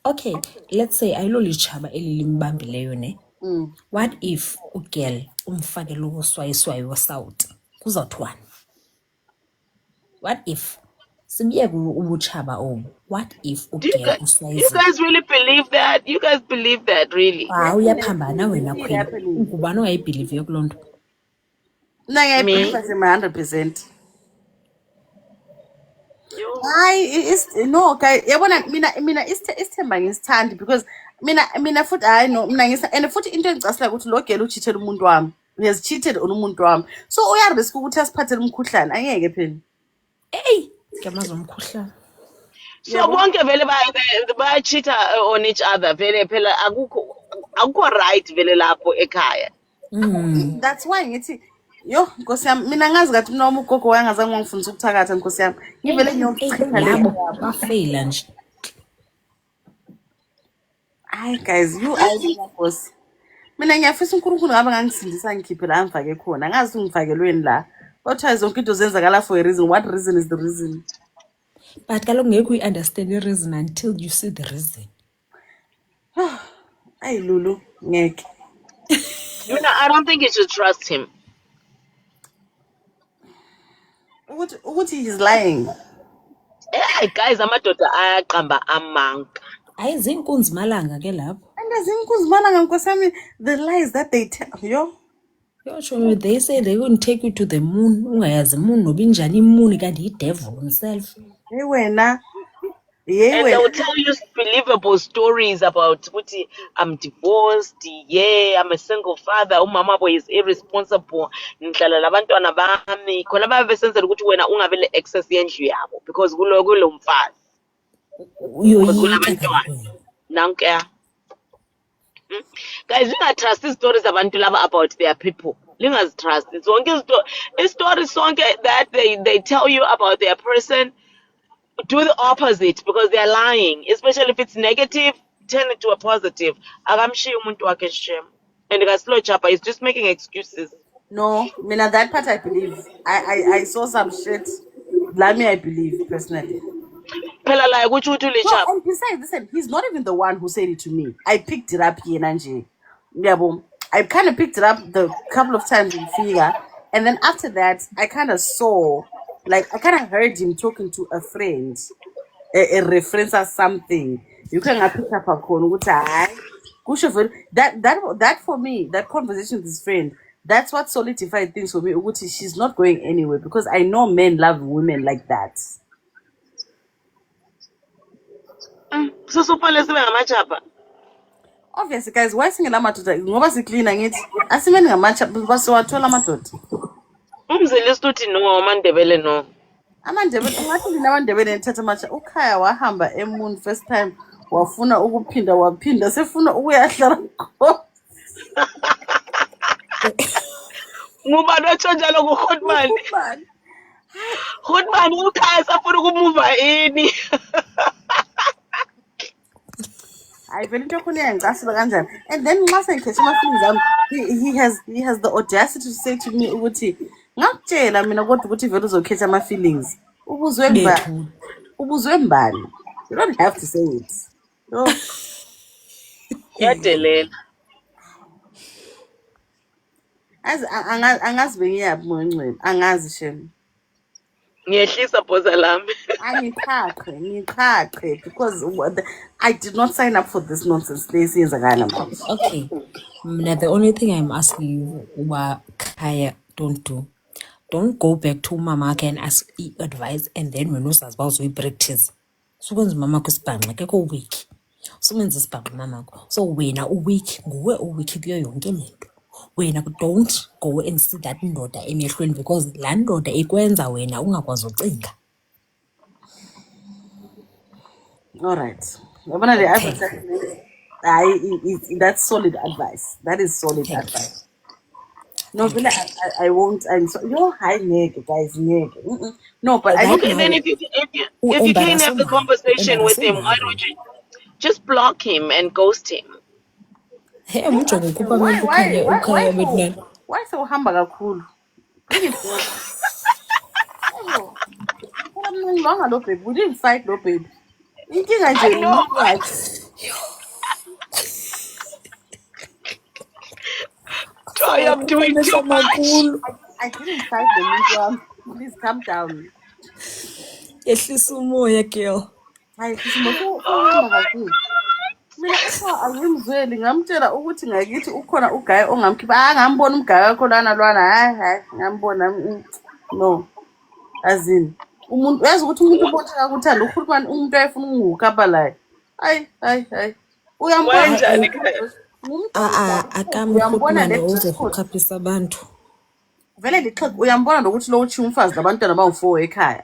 Okay, let's say ayilolichaba elilimbambileyo ne. What if ugirl umfake lo swayiswayi wosouth kuzawuthwana? What if sibiye ubuchaba obu? What if ugirl uswayizi? You guys really believe that? You guys believe that really? Uyaphambana wena khwini. Ngubani ongayibelieve kulonto? I believe 100%. It's no okay yabona mina isithemba ngisithandi because mina futhi hayi no mina and futhi into engicasela ukuthi lo girl uchithela umuntu wami he has cheated on umuntu wami so uyarisk ukuthi asiphathele umkhuhlane angeke phela Ngiyamazi umkhuhlane. So bonke vele ba cheat on each other vele phela akukho right vele lapho ekhaya. That's why ngithi yo Nkosi yami mina ngazi kathi noma ugogo wayengazange ngifundisa ukuthakatha Nkosi yami ngivele ngiyochitha labo bafeyila nje. Hayi guys you are Nkosi mina ngiyafisa uNkulunkulu ngabe ngangisindisa ngikhiphe la ngifake khona ngazi ungifakelweni la kodwa zonke into zenzakala for a reason. What reason is the reason? But kaloku ngeke uyi-understand i-reason until you see the reason. Ay Lulu ngeke. I don't think you should trust him. What he's lying. Hey guys, amadoda ayaqamba amanga. Ayizinkunzi malanga ke lapho. Angazinkunzi malanga Nkosi yami the lies that they tell yo. Yo, they say they wouldn't take you to the moon. Ungayazi moon noba injani moon kanti i-devil himself. Hey wena. And they will tell you believable stories about ukuthi I'm divorced, I'm a single father, umama boy is irresponsible, ngihlala labantwana bami, khona babesenzela ukuthi wena ungavele access yendlu yabo because kulo mfazi. Nanke. Guys, lingatrust stories abantu laba about their people. Lingazitrust. Zonke stories sonke that they tell you about their person. Do the opposite because they're lying, especially if it's negative. Turn it to a positive. Akamshiya umuntu wakhe shem, and slow chapa is just making excuses. No, mina that part I believe. I saw some shit. Let me I believe personally. Phela like which uthi lichapa. And besides, listen, he's not even the one who said it to me. I picked it up here, Nanje. Yeah, I kind of picked it up the couple of times in Figure, and then after that, I kind of saw. Like I kind of heard him talking to a friend, a reference or something. You can pick up a call. That for me, that conversation with his friend, that's what solidified things for me. She's not going anywhere because I know men love women like that. So obviously, guys, why sing lama tota? Ngoba siklina ngithi asimeni ngamachapa basiwathola amadoda. Umzeli stuthi no amandebele no. AmaNdebele ungathi lina AmaNdebele nithatha matsha ukhaya wahamba eMoon first time wafuna waphinda sefuna ukuyahlala khona. Ngubani otsho njalo kuGoodman? Goodman ukhaya safuna ukumuva ini. Hayi vele into yakhona iyangicasula kanjani. And then nxa sengikhethe ama-feelings ami he has the audacity to say to me ukuthi ngakutshela mina kodwa ukuthi vele uzokhetha ama-feelings. Ubuzwe mbani? You don't have to say it. No. Yadelela. Angazi bengiyaphi moyengcwele. Angazi shem. Ngiyehlisa bhoza lami. Ngiqhaqhe because I did not sign up for this nonsense. Okay. Now the only thing I'm asking you, Kaya, don't go back to mama and ask advice and then when usazi about we practice. So when mama kusibhanqa akekho week. So menza isibhanqa mama. So wena week nguwe week kuyo yonke lento. Wena don't go and see that ndoda emehlweni because laa ndoda ikwenza wena ungakwazi ucinga. All right. That's solid advice. That is solid advice. No, but I won't. I'm so you're high nigga, guys. No, but I Okay, then if you can't have the conversation with him, why don't you just block him and ghost him? Hey, amujonga ukuba abantu ukhaya betnani. Why so hamba kakhulu? Wrong, no babe. We didn't fight, no babe. Inkinga nje umuntu wakhe. I am doing too much. I didn't fight the muntu. Please calm down. Yehlisa umoya girl. Hayi simoto uhamba kakhulu. Mina angimzweli ngamtshela ukuthi ngakithi ukhona uguy ongamkhipha ngambona umgaya wakho lwana hayi ngambona no azini umuntu uyazi ukuthi umuntu ubotha kakuthanda ukhulumani umuntu ayefuna ungukapa la hayi uyambona njani akamkhuluma uzokukhaphisa abantu vele lixhego uyambona nokuthi lo uthi umfazi labantwana bawu4 ekhaya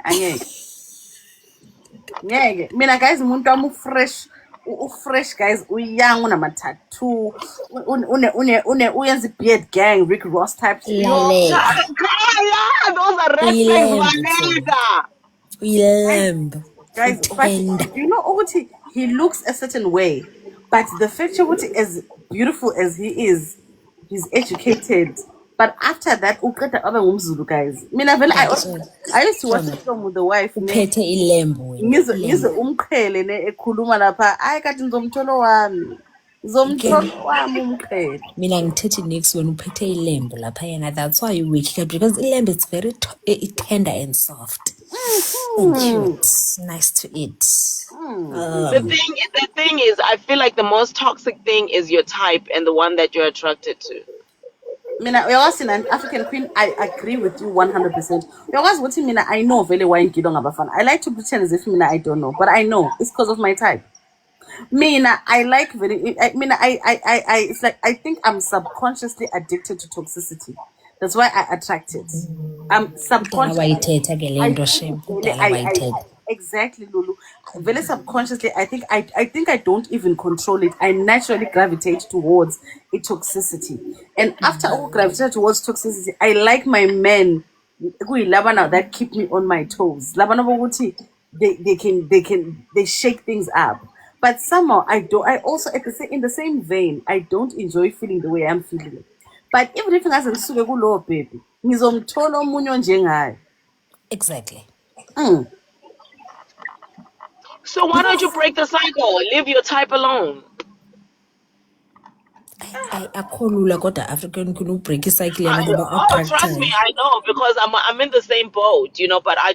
ngeke mina guys umuntu wami fresh guys young una tattoo uyenza beard gang Rick Ross type those are red flags guys but you know ukuthi he looks a certain way but the fact ukuthi as beautiful as he is he's educated but after that uqeda abe ngumZulu guys mina vele I used to watch the film with the wife uphethe ilembu wena ngize umqhele ekhuluma lapha hayi kade ngizomtholo wami umqhele mina ngithethe next when uphethe ilembu lapha yena that's why you weak because ilembu it's very tender and soft and cute nice to eat. The thing is I feel like the most toxic thing is your type and the one that you're attracted to. Mina uyakwazi an African queen I agree with you 100%. Uyakwazi ukuthi mina I know vele why ngidwa ngabafana. I like to pretend as if mina I don't know but I know it's because of my type. Mina I like very I it's like I think I'm subconsciously addicted to toxicity. That's why I attract it. I'm subconsciously exactly Lulu. Very subconsciously I think I don't even control it. I naturally gravitate towards a toxicity. And after I gravitate towards toxicity, I like my men that keep me on my toes. They shake things up. But somehow I also in the same vein, I don't enjoy feeling the way I'm feeling. But even if I say kulo baby, ngizomthola omunye onjengayo. Exactly. So why don't you break the cycle? Leave your type alone. Akholula kodwa African can break a cycle trust me, I know because I'm in the same boat, you know, but I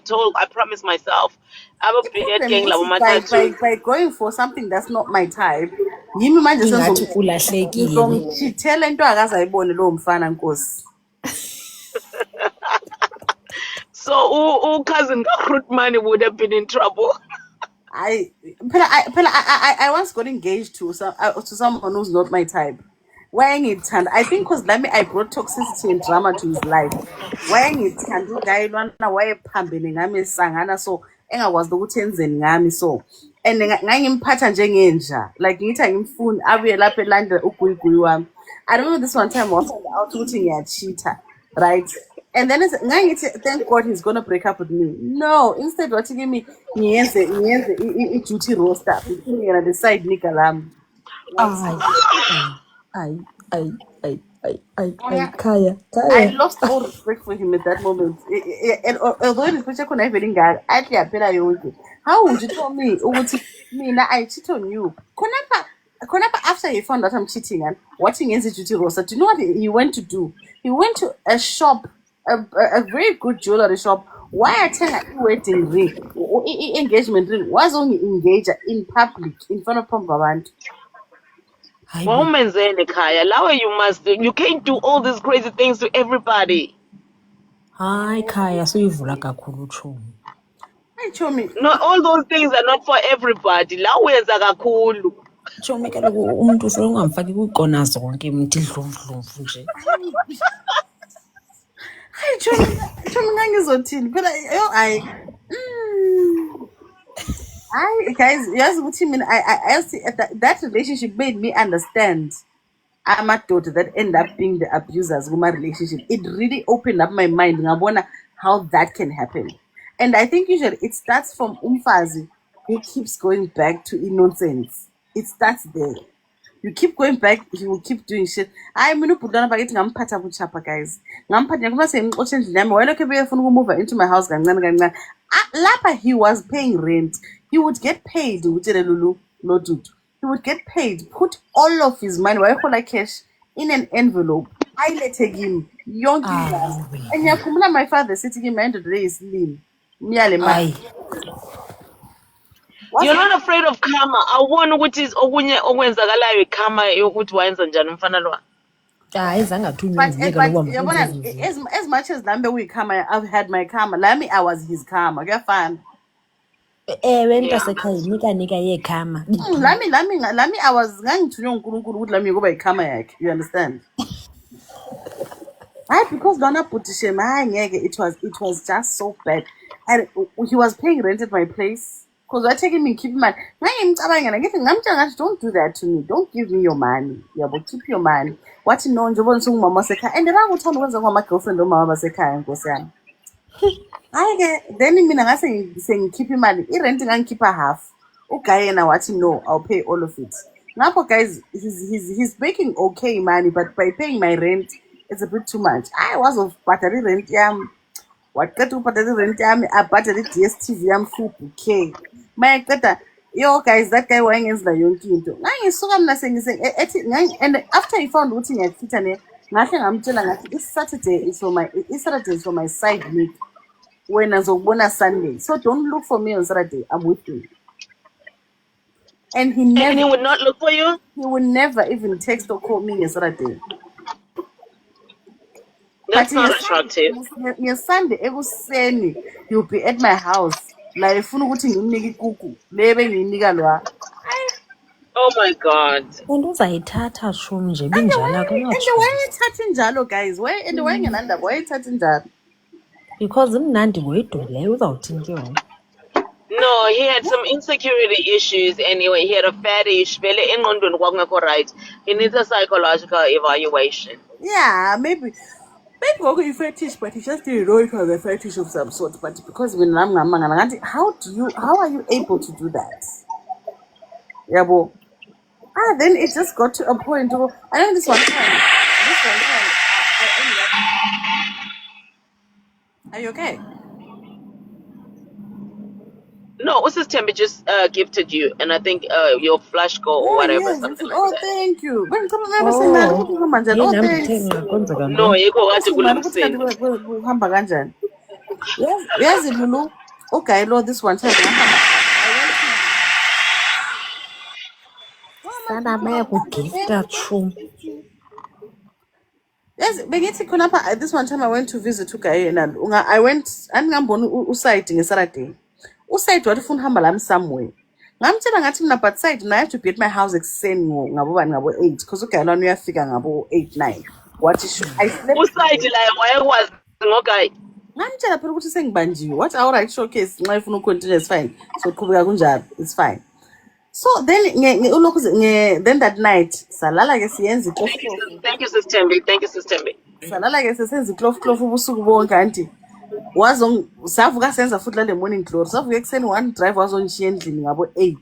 promised myself I will be getting by going for something that's not my type. So cousin Grootman would have been in trouble. I once got engaged to someone who's not my type. wayengithanda, I think because I brought toxicity and drama to his life. Wayengithanda uguy lwana wayephambene ngami esangana so engakwazi ukuthi enzeni ngami so and ngangimphatha njengenja like ngithi angimfuni abuye lapha elandela uguyiguyi wami. I remember this one time was out ukuthi ngiyacheater, right? And then thank God he's gonna break up with me. No, instead what give me duty roster between me and the side nigga lam. Kaya. I lost all respect for him at that moment. And although the picture couldn't have been actually I better you. How would you tell me? I cheat on you. Konapa after he found out I'm cheating and watching duty roster, do you know what he went to do? He went to a shop, a very good jewelry shop. Why I tell her wedding ring or engagement ring was only engaged in public in front of Pambavant. Women's in the Kaya. Lawa, you can't do all these crazy things to everybody. Hi Kaya, so yivula kakhulu Chomi. Hi Chomi. No, all those things are not for everybody. Lawa yenza kakhulu. Chomi kaloku umuntu ufike ungamfaki kwiqona zonke imididlomdlomvu nje. Hi Chomi ngangizothini phela guys, yes, what you mean? I see that relationship made me understand I'm a daughter that end up being the abusers in my relationship. It really opened up my mind. I wonder how that can happen. And I think usually it starts from umfazi who keeps going back to nonsense. It starts there. You keep going back, he will keep doing shit. I'm going to put down about it. I'm part of chapa, guys. I'm part of saying, why don't you move into my house? Lapa, he was paying rent. He would get paid. He would get paid, put all of his money, like cash, in an envelope. I let him, young and Yakumla, my father sitting in my end of the day is lean. You're not afraid of karma. I wonder what is okwenzakalayo karma yokuthi wayenza njani umfana lo. As much as Lambe we karma, I've had my karma. Lami, I was his karma. You're fine. Went sekhaya nika yekhama. Lami, I was going to know Lami go by karma. You understand? Because Donna put shame, it was just so bad. And he was paying rent at my place. Because I take him and keep money. Don't do that to me. Don't give me your money. Yeah, but keep your money. What you know, Mama Seka. And then I would tell my girlfriend, Mama Seka, and go say, then I saying keep your money. He renting and keep a half. Okay, and I want to know, I'll pay all of it. Now, guys, he's making okay money, but by paying my rent, it's a bit too much. I was of battery rent, what got to battery rent, I battery DSTV, I'm full okay. My yo guys, that guy wearing is the young kid. I'm not saying and after he found what he had fit nothing I'm telling you, this Saturday is for my side meet when as a bonus Sunday. So don't look for me on Saturday. I'm with you. And he would not look for you? He would never even text or call me on Saturday. That's not attractive. Your Sunday, it was saying you'll be at my house. Like oh my God. And uzayithatha Chomi nje binjalo akungathi. Why touching njalo guys? Why ngenanda why touching njalo? Because imnandi ngoyiduleyo uzawuthini ke wona. No, he had some insecurity issues anyway. He had a fetish. Right. He needs a psychological evaluation. Yeah, maybe a fetish, but he just didn't know it was a fetish of some sort. But because how are you able to do that? Yeah, but then it just got to a point where I know this one time I ended up. Are you okay? No, what's this Tempe just gifted you, and I think your flash go or whatever. Yes, something like that. Thank you. Thank you. No, you go watch Yes, Lulu. Okay, Lord, this one time. Yes, this one time I went to visit Ukai and I went and Gambon Usaid in Saturday. Usaid what fun hamba lam somewhere. ngamtshela ngathi mina but side I have to be at my house ekuseni ngabo 8 because ugayana wami uyafika ngabo 8 9 wathi I slept Usayidi la wayekwazi ngogayi. ngamtshela phela ukuthi sengibanjiwe wathi alright showcase nxa ifuna ucontinue is fine so qhubeka kunjalo it's fine. So then then that night salala ke siyenza Thank you, Sister Tembi. Thank you, Sister Tembi. salala ke sesenza iklofu ubusuku bonke anti savuka senza futhi lale morning glory savuka ekuseni one drive wazongishiya endlini ngabo 8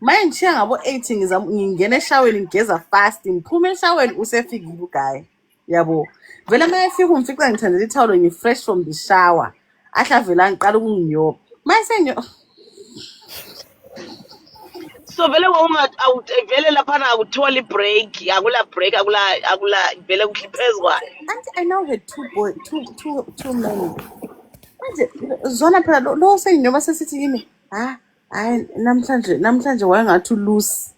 maye ngishiya ngabo 8 ngingena eshaweni ngigeza fast ngiphuma eshaweni usefikile uguy yabo vele maye fika umfica ngithandela ithawulo ngifresh from the shower ahla vela ngiqala ukungiyoba maye senyo So vele vele laphana akutholi break, akula vele kuhliphezwa. Auntie, I now had two men. Zona phela lo sengiyoba sesithi kimi hayi namhlanje wayengathi loose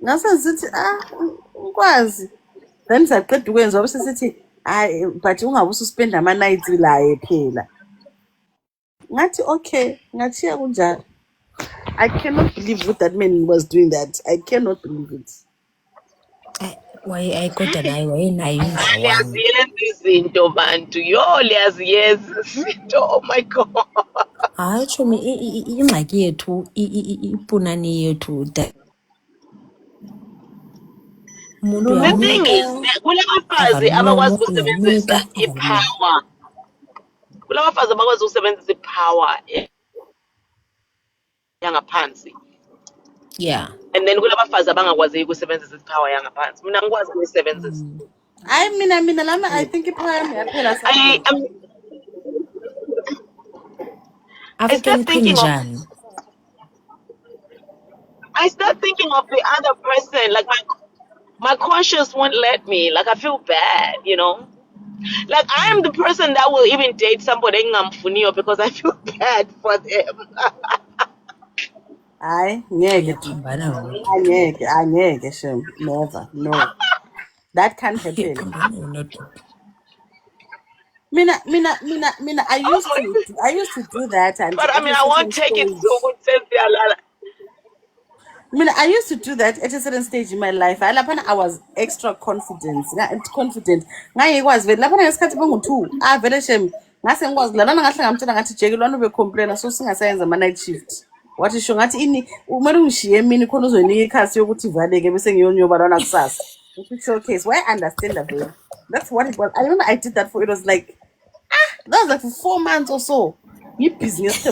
ngase ngithi ukwazi then saqeda ukwenza wabe sesithi hayi but ungabe ususpend ama nights la phela ngathi okay ngathiya kunjalo. I cannot believe what that man was doing that. I cannot believe it. Why kodwa naye wayenayo indawo. Liyaziyenza izinto bantu. Yo liyaziyenza izinto. Oh my God. Hayi chomi ingxaki yethu ipunani yethu umuntu The thing is, kulabafazi abakwazi ukusebenzisa ipower. Kulabafazi abakwazi ukusebenzisa ipower yangaphansi. yeah. And then kulabafazi abangakwazi ukusebenzisa ipower yangaphansi. Mina ngikwazi ukuyisebenzisa. Mina lama I think ipower yami yaphela sathi. African Queen njani? I start thinking of the other person, like my conscience won't let me. Like I feel bad, you know. Like I am the person that will even date somebody ngamfunio because I feel bad for them. Hayi ngeke angeke shem never no that can't happen. Mina I used to do that and but I mean I won't take it so good. I used to do that at a certain stage in my life. I was extra confident. Ngayikwazi vele lapha ngesikhathi bangu2 vele shem ngase ngikwazi lalana ngahle ngamtshela ngathi Jeki lwana ube complain so singasayenza ama night shift. Wathi sho ngathi ini kumele ungishiye emini khona uzonika ikhasi yokuthi valeke bese ngiyonyoba lana kusasa. Showcase why understandable. That's what it was. I remember I did that for it was like that was like for 4 months or so. You business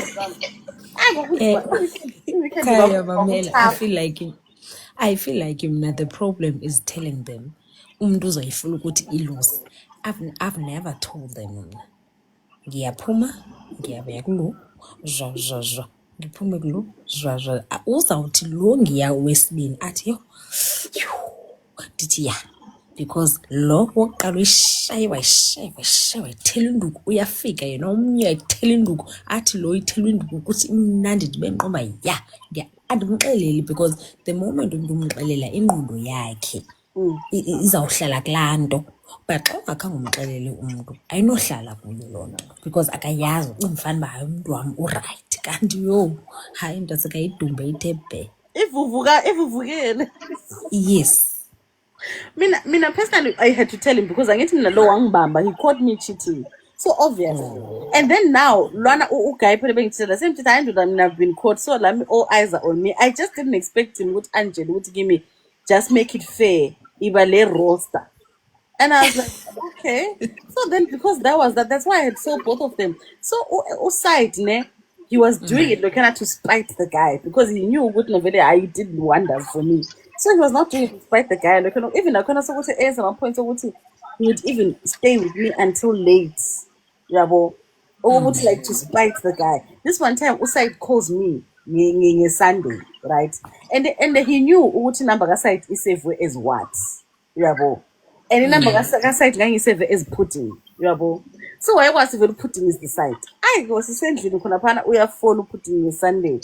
I feel like the problem is telling them umuntu uzoyifuna ukuthi ilose. I've never told them ngiyaphuma ngiyabeka kulo zwa ngiphume kulo zwa uzawuthi lo ngiya wesibini athi yo ndithi ya because lo wokuqala uyishaywa ithela induku uyafika yena omnye ayithela induku athi lo ithela induku ukuthi imnandi ndibe nqomba ya andimxeleli because the moment umuntu umxelela ingqondo yakhe izawuhlala kulaa nto but xa ungakhange umxelele umuntu ayinohlala kuyo loo nto because akayazi umfana bayo umuntu wami uright kanti yo hayi into sekayidumbe ithebhe ivuvukele. Yes. Mina personally I had to tell him because angithi mina lo wangibamba he caught me cheating so obvious. And then now lwana uguy phela bengithela same thing I mina I've been caught so all eyes are on me. I just didn't expect him ukuthi Angela ukuthi give me just make it fair iba le roster. And I was like, okay. So then because that's why I had sold both of them. So Uside he was doing it kind of to spite the guy because he knew what he did wonders for me. So he was not doing it to spite the guy. Even I kind of answer my point. So he would even stay with me until late. Yabo. Or would like to spite the guy. This one time Uside calls me Sunday, right? And he knew what number Uside is safe as what. Yabo. And the number site ngangiyiseve as pudding yabo so why was even pudding is the site I was essentially khona phana uyafona pudding on Sunday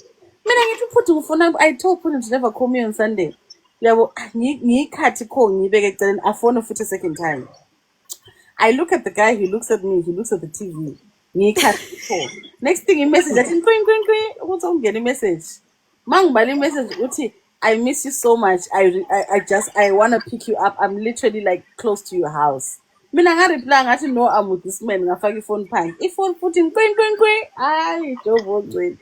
mina ngithi pudding ufona I told pudding to never call me on Sunday yabo ngiyikhathi call ngibeke eceleni afona futhi a second time I look at the guy he looks at me he looks at the TV ngiyikhathi call next thing he message athi ukuthi ungena message Mangibali message uthi I miss you so much. I want to pick you up. I'm literally like close to your house. Mina reply ngathi no, I'm with this man. Ngafaka ifone phansi. Ifone futhi nkwe. Hayi Jobo ngcwele.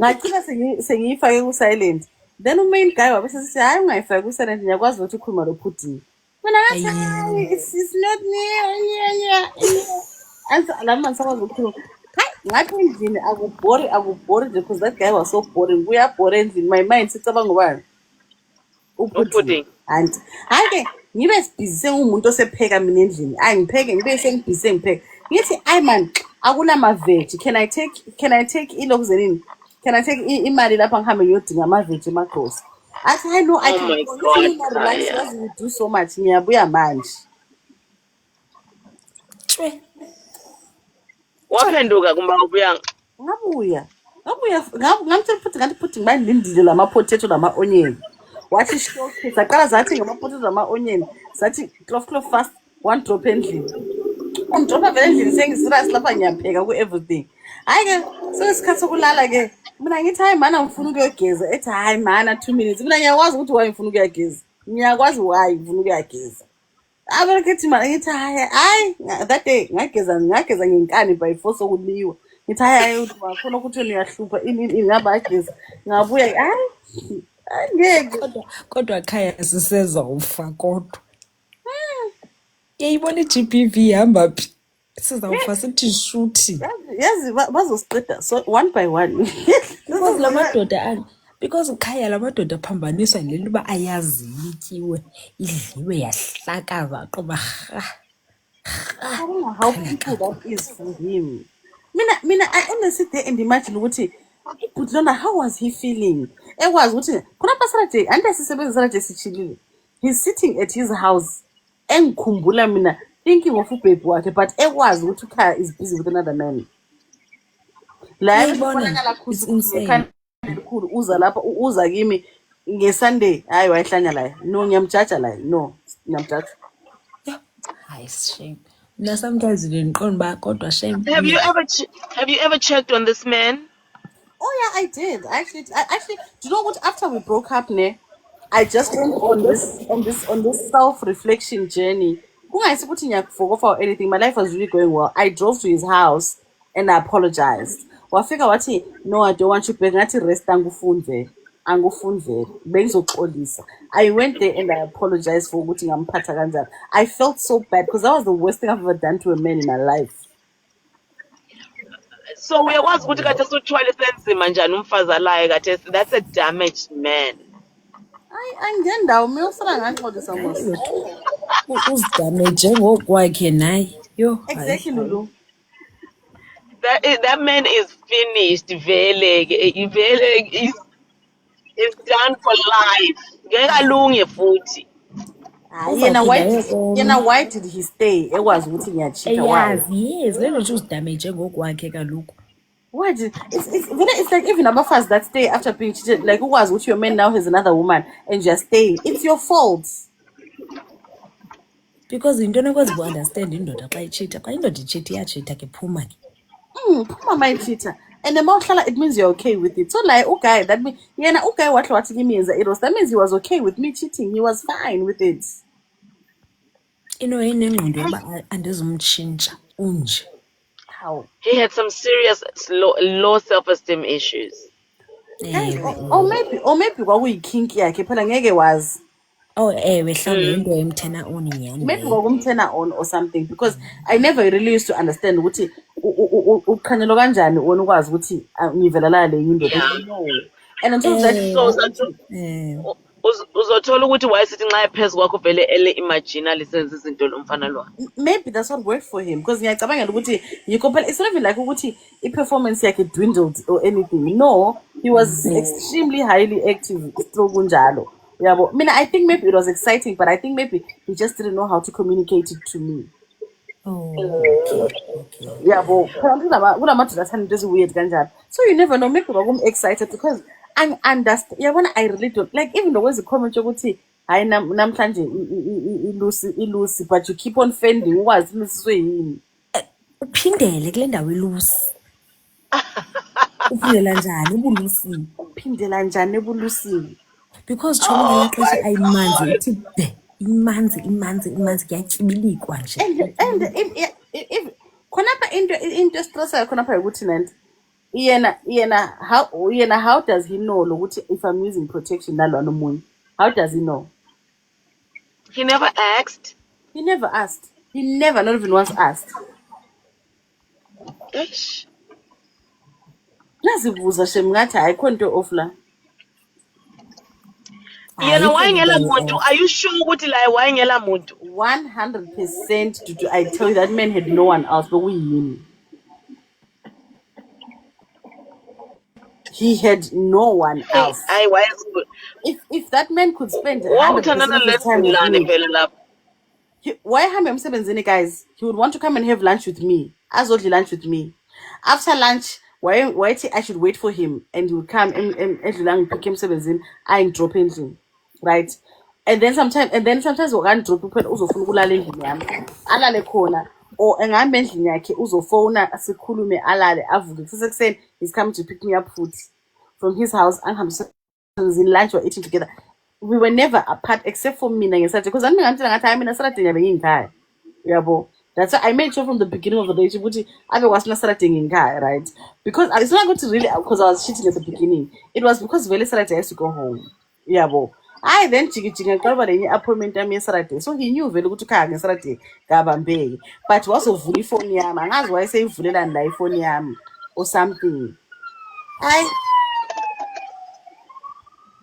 Ngagcina sengiyifake ku silent. Then umain guy wabese sithi hayi ungayifaki ku silent ngiyakwazi ukuthi ukhuluma lo Putin. Mina ngathi hayi it's not me. And lama sakwazi ukukhuluma. Ngathi endlini akubhori nje because that guy was so boring. Kuyabhore endlini. My mind sicabanga ngubani? Upudding. And hayi ngibe busy sengumuntu osepheka mina endlini. Ngipheke ngibe sengibusy ngipheka. Ngithi ay man akula ma veg. Can I take ilokuzenini? Can I take imali lapha ngihambe ngiyodinga ama veg emagrocery? Athi I know I Oh can my God, relax Kaya. because you do so much. Ngiyabuya manje. Tshwe. Waphenduka kumba ubuyanga. Ngabuya ngamtshela futhi ngathi futhi ngibandindile lama potato lama onion. Wathi showcase aqala zathi ngama potato lama onion zathi clove fast one drop endlini. Umdropa vele endlini sengisirious lapha ngiyapheka ku everything. Hayi ke sesikhathi sokulala ke mina ngithi hayi mana ngifuna ukuyogeza ethi hayi mana 2 minutes. Mina ngiyakwazi ukuthi why ngifuna ukuyageza. Ngiyakwazi why ngifuna ukuyageza. Abekethi mana ngithi hayi that day ngageza ngenkani by force okuliwa. Ngithi hayi wakhona ukuthi uyahlupha ini ngabageza ngabuya hayi ngeke Kodwa Khaya siseza ufa kodwa. Yayibona i-GBV ihamba phi? Sizawufa sithi shuthi. yazi bazosiqeda so one by one. Because because Khaya lamadoda aphambaniswa yilento uba ayazi ityiwe idliwe yahlakaza qoba I don't know how people that is for him. Mina I honestly sit there and imagine ukuthi Putlona, how was he feeling? Ekwazi ukuthi khona Saturday ande sisebenza Saturday sichilile. He's sitting at his house engikhumbula mina thinking of ubaby wakhe but ekwazi ukuthi uKhaya is busy with another man. La Uyayibona, it's insane. Elikhulu uza lapha uza kimi ngeSunday hayi wayehlanya la. No ngiyamjaja la. No ngiyamjaja. Hayi shame. Mina sometimes ngiqonda ba kodwa shame. Have you ever checked on this man? Oh yeah, I did. Actually, do you know what? After we broke up, I just went on this self-reflection journey. Kungayisi ukuthi ngiyakufokoffa or anything. My life was really going well. I drove to his house and I apologized. Wafika wathi, no, I don't want you back. Ngathi rest angufuni vele. Bengizoxolisa. I went there and I apologized for ukuthi ngamphatha kanjani. I felt so bad because that was the worst thing I've ever done to a man in my life. So uyakwazi ukuthi kade sothwale senzima njani umfazi alaye kade that's a damaged man. Angendawo mina usala nganxolisa mos. Uzidame njengokwakhe naye. Yo. Exactly Lulu. That man is finished vele is done for life. Ngeke alunge futhi. Why did he stay? Ekwazi ukuthi ngiyachita why? Yes, let me choose damage ngokwakhe kaloku. Why did it's like even abafazi that stay after being cheated, like ukwazi ukuthi your man now has another woman and you're staying. It's your fault. Because into enokwazi understand indoda xa ichita. Xa indoda ichita iyachita ke phuma ke. Phuma my cheater. And the mawuhlala it means you're okay with it. So like okay, that means yena uguy wathi kimi yenza iros. That means he was okay with me cheating. He was fine with it. Inengqondo yoba andizumtshintsha unje. How? He had some serious low self-esteem issues. Or maybe kwakuyikinky yakhe phela ngeke wazi. Oh mhlawumbe into emthena on nyani. Maybe kwakumthena on or something because I never really used to understand ukuthi uqhanyelo kanjani wona ukwazi ukuthi ngivela la le indoda. And until that uzothola ukuthi wayesithi nxa ephezulu kwakho vele ele imagine lisenza izinto lomfana lo. Maybe that's what worked for him because ngiyacabanga ukuthi it's not even like ukuthi i-performance yakhe dwindled or anything. No, he was extremely highly active still kunjalo. Yabo mina I think maybe it was exciting but I think maybe he just didn't know how to communicate it to me. Okay. Yabo kunamadoda athanda into weird kanjalo. So you never know, maybe I'm excited because I understand. Yabona I really don't like even though there's a comment ukuthi hayi namhlanje ilusi but you keep on fending ukwazi ilusizwe yini. Uphindele kule ndawo ilusi. Uphindela njani ebulusini? Uphindela njani ebulusini? Because chomi Oh ngelaa my xesha ayimanzi God. ithi be imanzi kuyatyibilikwa nje. And if khonapha into estressayo khonapha ukuthi nanti how does he know ukuthi if I'm using protection nalwana omunye? How does he know? He never asked. He never asked. He never, not even once asked. Eish. Nazibuza shem ngathi ayikho into off la. Yena Ayikho wayengela into muntu. off. Are you sure ukuthi la wayengela muntu? 100% I tell you that man had no one else but we. He had no one Hey, else. hayi wayezo. If that man could spend 100% Wawuthandana of his time with lesizilwane me, vele lapho. why hambe emsebenzini guys? He would want to come and have lunch with me. Azodli lunch with me. After lunch, why I should wait for him and he would come and pick him emsebenzini, I drop endlini. Right? And then sometimes wakandrop kuphela uzofuna ukulala endlini yami. Alale khona or engahambe endlini yakhe uzofona sikhulume alale avuke kusekuseni he's coming to pick me up food from his house angihambe in lunch we're eating together. We were never apart except for mina ngesaturday because ngamtshela ngathi hayi mina Saturday ngiyabe ngingikhaya yabo. That's why I made sure from the beginning of the day ukuthi abe wasina Saturday ngingikhaya, right? Because it's not going to really because I was cheating at the beginning. It was because very Saturday I used to go home yabo. I then jigijinga ngicela lenye appointment yami yeSaturday, so he knew vele ukuthi ukhaya ngeSaturday ngabambeki, but wasovula ifoni yami angazi wayeseyivulelani la ifoni yami or something. Hayi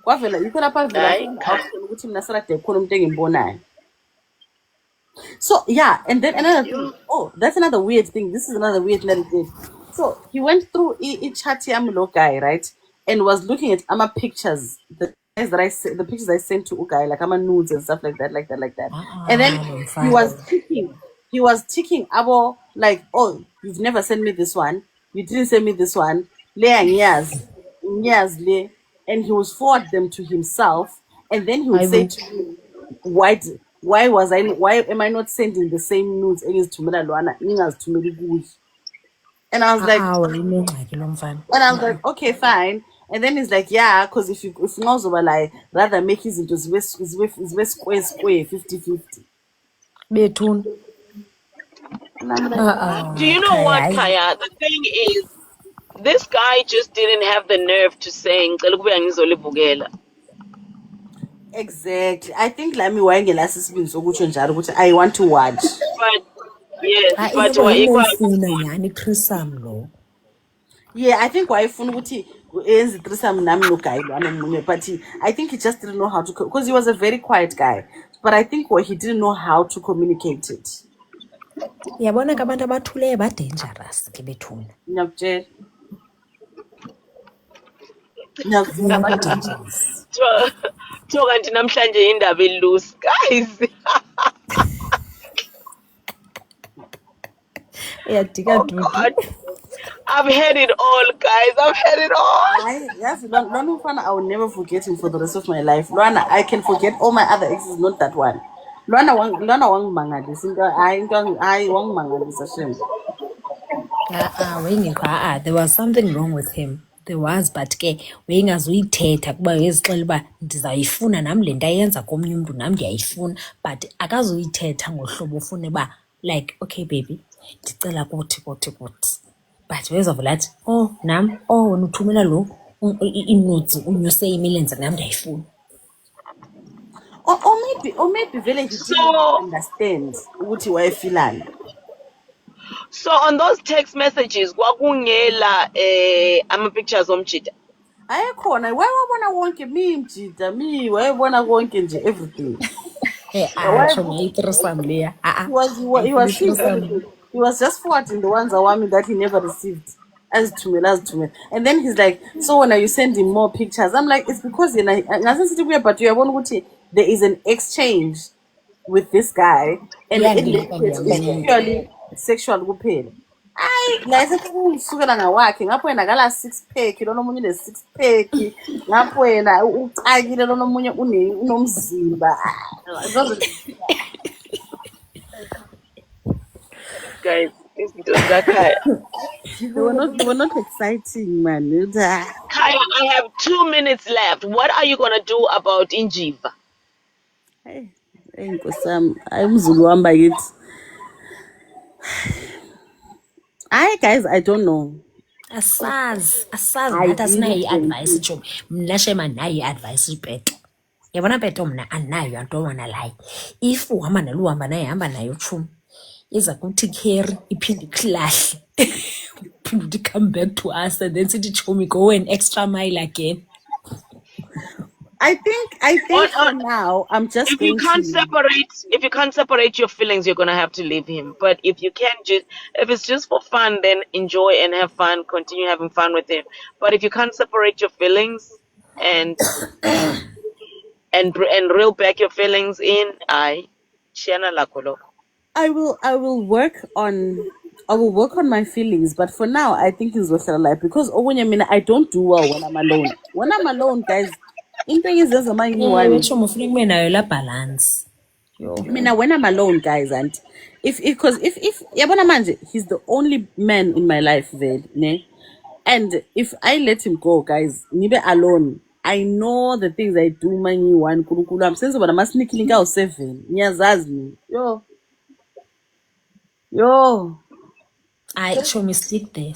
kwavela yikho lapha vela Hayi awufuna ukuthi mina Saturday khona umuntu engimbonayo. So yeah, and then another thing. Oh, that's another weird thing. This is another weird thing that he did. So he went through each chat guy, right, and was looking at ama pictures, the guys that the pictures I sent to Ugai, like ama nudes and stuff like that. And then he was ticking abo like, oh, you've never sent me this one, you didn't send me this one, and he was forward them to himself, and then he would say to me, why am I not sending the same nudes engizithumela Lwana ngingazithumeli kuye? And I was like, okay, fine. And then he's like, yeah, because if ngozoba like rather make izinto zibe square 50-50. Bethuna. Do you know what, Kaya? The thing is, this guy just didn't have the nerve to say ngicela ukubuya ngizolibukela. Exactly. I think lami wayengelasi isibindi sokutsho njalo ukuthi I want to watch. But yes, but yani threesome lo. Yeah, I think wayefuna ukuthi yenze threesome nami noGuy Lwana omunye, but I think he just didn't know how to because he was a very quiet guy, but I think he didn't know how to communicate it. Yabona ke abantu abathule ba dangerous ke Bethuna. Ngiyakutshela. So kanti namhlanje indaba elusi guys. Iyadika dudu. I've had it all, guys. I've had it all. Yes, Lwana Ufana, I will never forget him for the rest of my life. Lwana, I can forget all my other exes, not that one. Lwana wangimangalisa into wangimangalisa shem. There was something wrong with him. There was, but ke wayengazuyithetha kuba wezixela uba ndizayifuna nami le nto ayenza komnye umntu nami ndiyayifuna, but akazuyithetha ngohlobo ufune uba like, okay baby, ndicela kuthi. But wezavula athi, wena uthumela lo inudes unyuse imilenze nami ndiyayifuna. Or maybe vele he didn't understand ukuthi wayefilani. So on those text messages, kwakungela ama pictures omjida. Ayekhona wayebona wonke mjida wayebona konke nje everything. He was just forwarding the ones that he never received as to me. And then he's like, so when are you sending more pictures? I'm like, it's because but there is an exchange with this guy and it's purely sexual kuphela. La sekusukela ngawakhe ngapho wena kala 6-pack lona omunye ne 6-pack ngapho wena ucakile lona omunye unomzimba. Guys, Izinto zikaKhaya. They were not exciting, man. Kaya, I have 2 minutes left. What are you gonna do about Injiva? Hey, Nkosam, I'm Zuluamba it. Hi guys, I don't know. asazi I nathi asinayo really don't i-advice Jomi, mna shema nayo i-advice ipeto. Yabona peto, mna andinayo antwana layi. If uhamba nalo uhamba naye, hamba nayo Chomi. Iza kuthi carry iphinde ikulahle. Iphinde come back to us and then sithi Chomi go an extra mile again. I think for now I'm just If you can't separate your feelings, you're gonna have to leave him. But if you can if it's just for fun, then enjoy and have fun. Continue having fun with him. But if you can't separate your feelings and reel back your feelings in, Shiana Lakolo. I will work on my feelings, but for now I think it's worth life because I don't do well when I'm alone. When I'm alone, guys, in thing is there's a man you want. Chomi ufuna kube nayo la balance. When I'm alone, guys, and if yabona manje, he's the only man in my life there, ne? And if I let him go, guys, nibe alone, I know the things I do many one kulukulu. I'm saying about my sneaking out 7. Nyazazi. Yo. Chomi, stick there.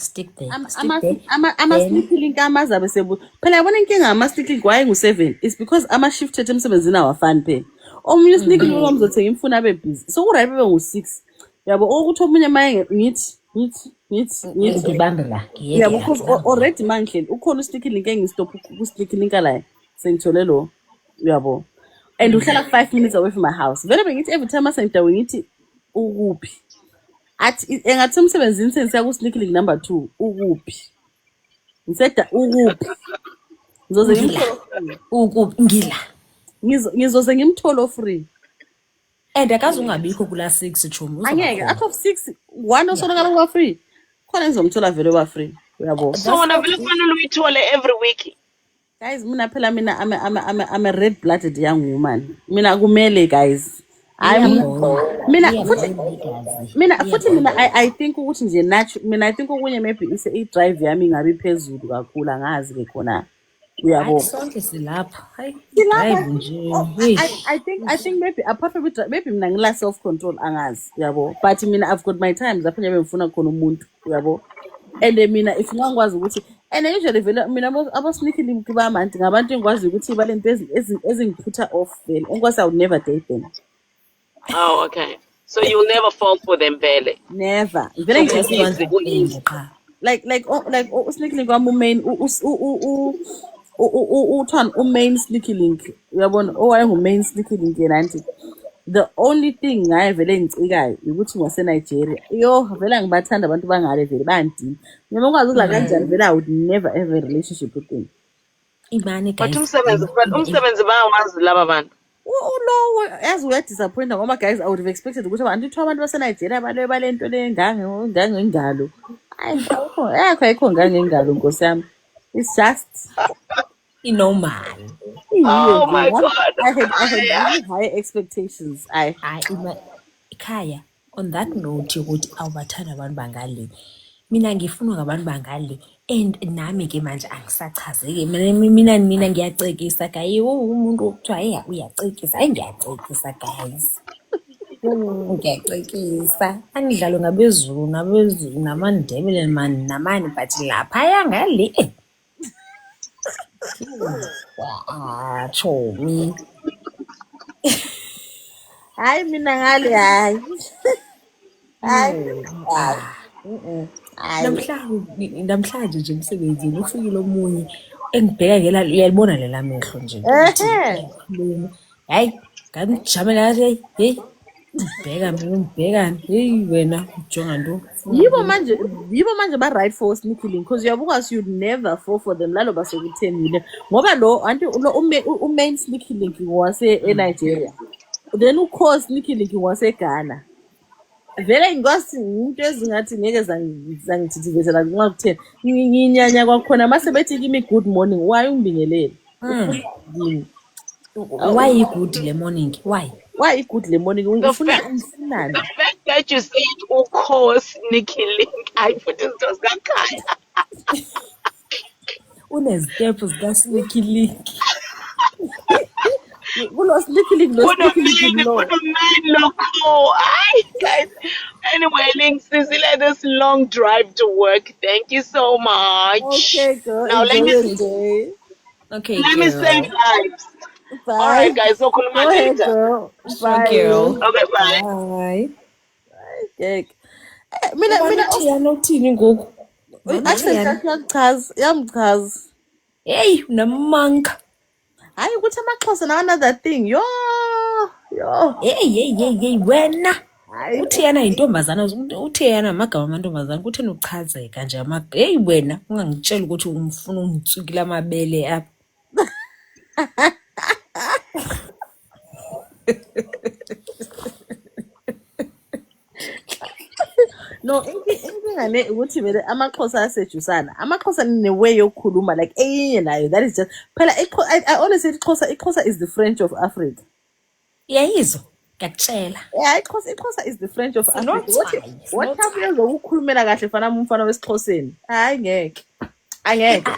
I'm sneaking amazabe sebu. Phela yabona inkinga ama sneaking kwaye ngu7. It's because ama shifted emsebenzini awafani phela. Omunye sneaking ngomzothenga imfuna abe busy. So uright bebe ngu6. Yabo ukuthi omunye maye ngithi ngibambela yabo because already manhle ukhona usneaking link engistop usneaking link la sengithole lo yabo. And uhlala 5 minutes away from my house. Vele bengithi every time asendawo ngithi ukuphi. Athi engathi umsebenzini sensiya ku sneak link number 2 ukuphi ngiseda ukuphi ngizoze ngila ngizoze ngimtholo free and akazi ungabikho kula 6 Chomi angeke out of 6 one osonakala kuba free khona ngizomthola vele ba free uyabo. So wena vele kufanele uyithole every week. Guys, mina phela I'm a red blooded young woman. Mina kumele guys. I think ukuthi nje natural I think okunye maybe I drive yami ngabe phezulu kakhulu angazi ke khona uyabo. Sonke silapha drive nje. I think maybe apart from it maybe mina ngila self control angazi uyabo, but mina I've got my times lapho nje ngifuna khona umuntu uyabo. And mina if ngangwazi ukuthi and usually vele mina abo sneaking link bamanti ngabantu engikwazi ukuthi balento ezingiphutha off vele engikwazi I would never date them. Oh, okay. So you will never fall for them, Bele. Never. Like sneaky link main main sneaky link. Uyabona main sneaky link yena. The only thing I vele ngicikayo ukuthi ngose Nigeria. Yo vele ngibathanda abantu bangale vele bandini. Mina ngikwazi ukula kanjani vele I would never have a relationship with them. Imani guys. But umsebenzi bayawazi laba bantu. No, as we are disappointed ngoba guys I would have expected ukuthi abantu base Nigeria balento lengange ingalo. Ayikho ngange ingalo Nkosi yami. It's just normal. Oh my God. I had really high expectations. Khaya, on that note yokuthi awubathanda abantu bangale. Mina ngifuna ngabantu bangale and nami ke manje angisachazeke mina ngiyacekisa kayi umuntu okuthiwa uyacekisa ngiyacekisa guys. Ngiyacekisa angidlalo ngabezulu namandebele namani but lapha yangale Chomi. Hayi mina ngale hayi. Namhlanje nje emsebenzini ufikile omunye engibheka uyalibona lela mehlo nje. Hayi ngangijamela kahle hey ngibheka hey wena ujonga nto. Yibo manje ba right for sneaky link because uyabuka you'd never fall for them lalo basokuthenile ngoba lo anti lo main sneaky link wase eNigeria then ukho sneaky link wase Ghana. Vele ngikwazi into ezingathi ngeke zangithithizela nxa kutheni nginyanya kwakhona mase bethi kimi good morning why ungibingelele why good le morning why Why good le morning? The Ufuna fact, umfunani? the fact that you said ukhosi Nikki Link, I put it to Zakaya. Unezitepu zikaSneaky Link. Kulo sneaky link lo Put a sneaky link man, lo. put a man loco. Hi, guys. Anyway, Link, Cecilia, this long drive to work. Thank you so much. Okay, girl. Now Enjoy your day. Okay, let me save girl. lives. All Bye. right, guys. So Go ahead, later. girl. Sure, Bye. girl. Okay, bye. Bye. Okay. Mina Ubani uThiyana uthini ngoku? accent yakhe yamchaza. Hey, unamanka. Hayi ukuthi amaXhosa na another thing. Yo. Hey, wena. Hayi. uThiyana yintombazana, uThiyana amagama amantombazana, kutheni uchazeka nje hey wena, ungangitshela ukuthi ufuna ungitsukile amabele apha. No, inkinga le ukuthi vele amaXhosa asejusana. amaXhosa ne-way yokukhuluma like eyinye nayo. That is just phela I honestly iXhosa is the French of Africa. Yayizwa, ngiyakutshela. Yeah, iXhosa is the French of Africa. What have you ukukhulumela kahle fana umfana wesiXhoseni? Hayi ngeke. Angeke.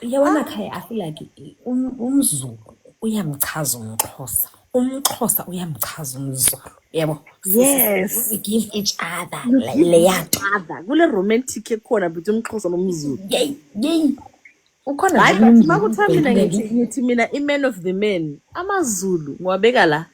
Yabona Khaya, I feel like umZulu uyamchaza umXhosa. UmXhosa uyamchaza umZulu. Yebo. Yes. We give each other leyanto. Kule romantic ekhona between umXhosa nomZulu. Yey. Ukhona Hayi nje but makuthiwa mina ngithi mina i-man of the men. AmaZulu ngiwabeka la.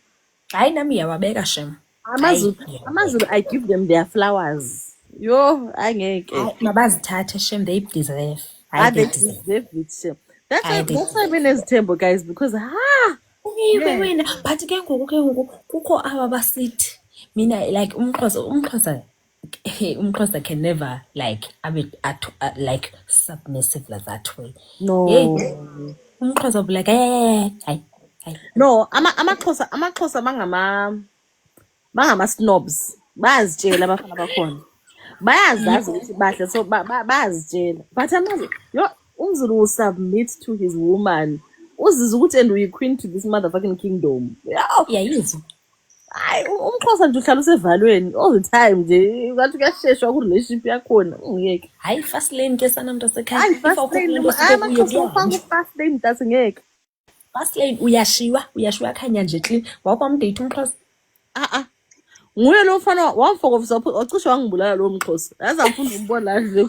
Hayi nami yawabeka shem. AmaZulu I give them their flowers. Yo, angeke. Mabazithathe shem, they deserve. They deserve it shem. That's why benezithembo guys because wena but ke ngoku kukho aba basithi mina like umXhosa can never like like submissive like that way. No. umXhosa be like hey. No, amaXhosa bangama snobs. Bayazitshela abafana bakhona. Bayazazi ukuthi bahle so bayazitshela. But umZulu will submit to his woman. Uzizwa ukuthi and we queen to this motherfucking kingdom. Yayizwa. Hayi umXhosa nje uhlala usevalweni all the time nje ngathi kuyasheshwa ku relationship yakhona ungeke. Hayi fast lane ke sana mntu asekhaya. Hayi fast lane amaXhosa ufanga fast lane mntase ngeke. Fast lane uyashiwa khanya nje clean. Wakwamdate umXhosa. Nguye lo mfana wamfokofisa wacishe wangibulala lo mXhosa. Yazi angifunda umbona la nje.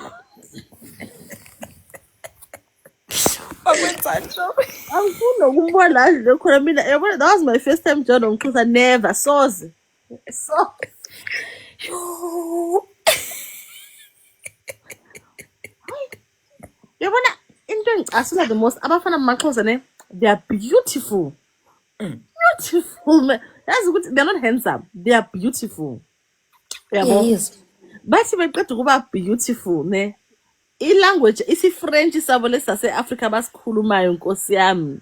Angifunda ukumbona la nje khona mina yabona that was my first time join umXhosa never soze. So yabona into engicasula the most abafana bamaXhosa ne they are beautiful. Beautiful man. That's good. They're not handsome. They are beautiful. Yes. Bathi beqeda ukuba beautiful ne. I-language isi-French sabo lesase-Africa basikhulumayo nkosi yami.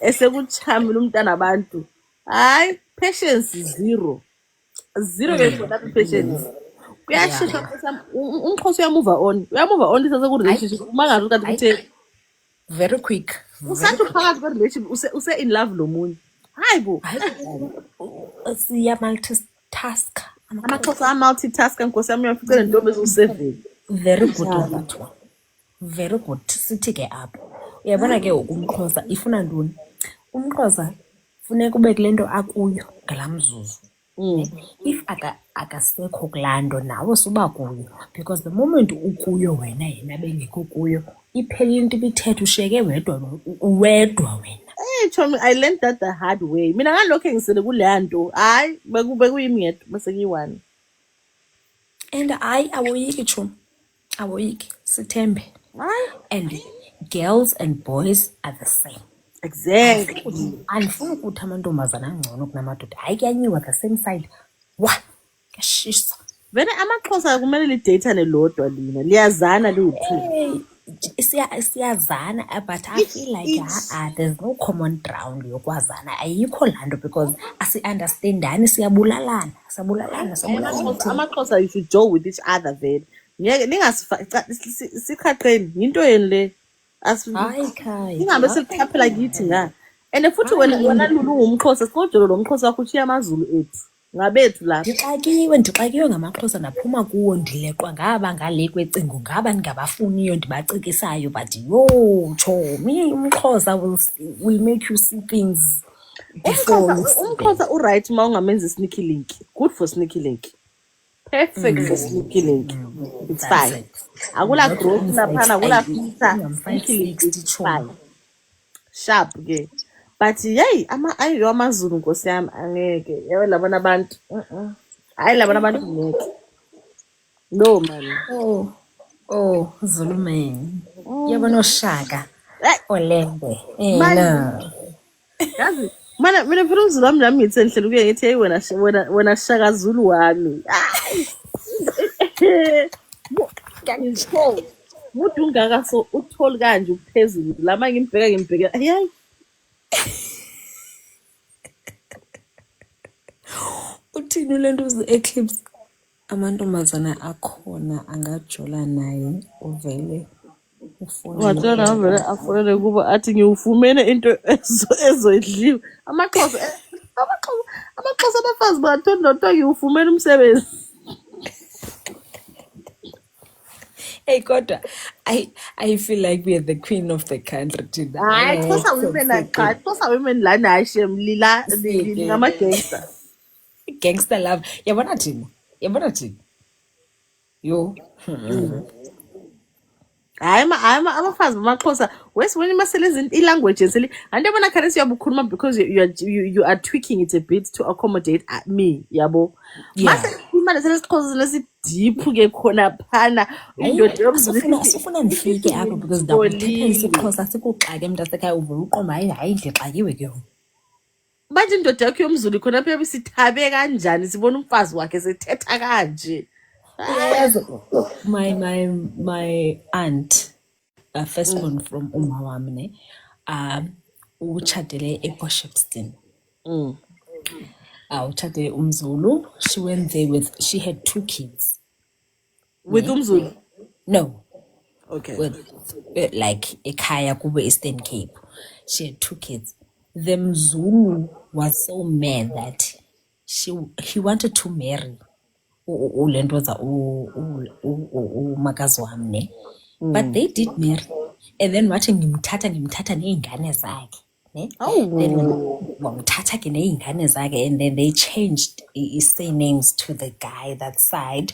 Esekuchamile umntana abantu. Hayi, patience zero. Zero ngekho patience. Kuyashisa umXhosa uyamove on. Uyamove on lisase ku relationship. Mangazi ukuthi kuthe very quick. Usathi phakathi kwe relationship use in love lo munye. Hayi bo. Siya multitask. amaXhosa multitask nkosi yami uyaficela intombi ezu7. Very good that one. Very good. Sithi ke apho. Uyabona ke umXhosa ifuna ntoni? UmXhosa funeka ube kulento akuyo ngalamzuzu. If akasekho kulando nawe suba kuyo because the moment ukuyo wena yena bengekho kuyo iphelile into ibithethe ushiyeke wedwa wena. Hey Chomi, I learned that the hard way. Mina ngalokho ngisele kuleya nto. Hayi bekuyimi yedwa bese kuyiwani. And awoyiki Chomi. Awoyiki sithembe. And girls and boys are the same. Exactly. Andifuni ukuthi amantombazana angcono kunamadoda. Hayi kuyanyiwa the same side. Kashisa. Vele amaXhosa kumele lidate nelodwa lina. Liyazana liwu2. Siyazana but I feel like there's no common ground yokwazana. Ayikho lanto because asi-understandani siyabulalana. amaXhosa you should joke with each other vele. Ngeke ningasikhaqeni into yeni le. Hayi Khaya. Ingabe selichaphela kithi nga. And futhi wena Lulu ungumXhosa siqojolo lo mXhosa wakho ushiya amaZulu ethu ngabethu lapha. Ndixakiwe ngamaXhosa ndaphuma kuwo ndileqwa ngaba ngale kwecingo ngaba ndingabafuniyo ndibacikisayo but chomi umXhosa will make you see things before you see them. UmXhosa uright uma ungamenzi sneaky link. Good for sneaky link. Perfect for sneaky link. It's That's fine. it. Akula Not growth laphana akula filter. ungamfaki Sneaky link 60 is chomi. fine. Sharp ke. But yey ayiyo amaZulu Nkosi yami angeke. Yawe labona abantu. Hayi labona abantu ngeke. No man. Oh, Zulu man. Yabona oShaka Hey, Olembe. man. No. Yazi mina phela umZulu wami nami ngithi enhlelo kuye ngithi hey wena Shaka Zulu wami. Ngiyangithola. Mude ungaka so utholi kanje ukuphezulu. Lama ngimbheka hayi. Uthini lento eclipse amantombazana akhona angajola naye uvele Watshela vele afonele kuba athi ngiwufumene into ezodliwa. Amaxhosa abafazi bathanda nto ngiwufumene umsebenzi. Hey, kodwa I feel like we are the queen of the country today. Hayi Xhosa women lana hashem lila ngama gangster. Gangster love. Yabona thina. Yo. Hayi abafazi bamaXhosa wesibona imaselezi ilanguage seli anti yabona kharisi yabukhuluma because you are tweaking it a bit to accommodate me yabo. Mase imali selesixhosa lesideep ke khona phana indoda yomzulu Sifuna ndifike apho because ndakuthetha isixhosa sikuxake mntasekhaya uvula uqomba hayi ndixakiwe ke yona. Manje indoda yakho yomzulu khona phela bisithabe kanjani sibona umfazi wakhe sethetha kanje. My aunt, firstborn from Uma wami ne, utshadele ePortshepstone. Utshadele umZulu. She went there she had 2 kids. With umZulu? No. Okay. With like ekhaya kubo Eastern Cape. She had 2 kids. The Mzulu was so mad that he wanted to marry ulentoza umakazi wami ne, but they did marry and then wathi ngimthatha neingane zakhe ne, then wamthatha ke neingane zakhe and then they changed names to the guy that side.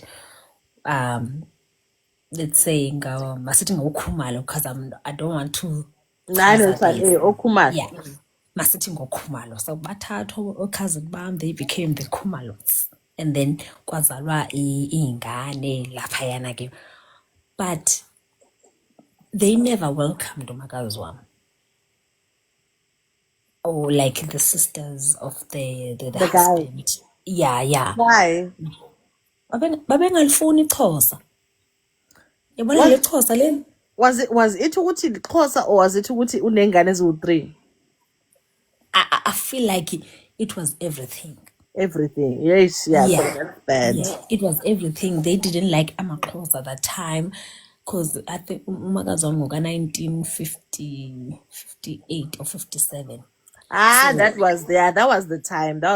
Let's say masithi ngoKhumalo because I don't want to. Okhumalo. Yeah, masithi ngoKhumalo. So bathatha ocousins bam, they became the Khumalots. And then kwazalwa ingane laphayana ke, but they never welcomed umakazi wami or like the sisters of the husband. Yeah. Why? Babengalifuni Xhosa. Yabona le Xhosa le. Was it ukuthi Xhosa or was it ukuthi unengane eziwu3? I feel like it was everything. Everything. Yes, yeah. That's bad. Yeah, it was everything. They didn't like amaXhosa at that time because I think umakazi wami ngoka-1958 or 57. That was the time. That was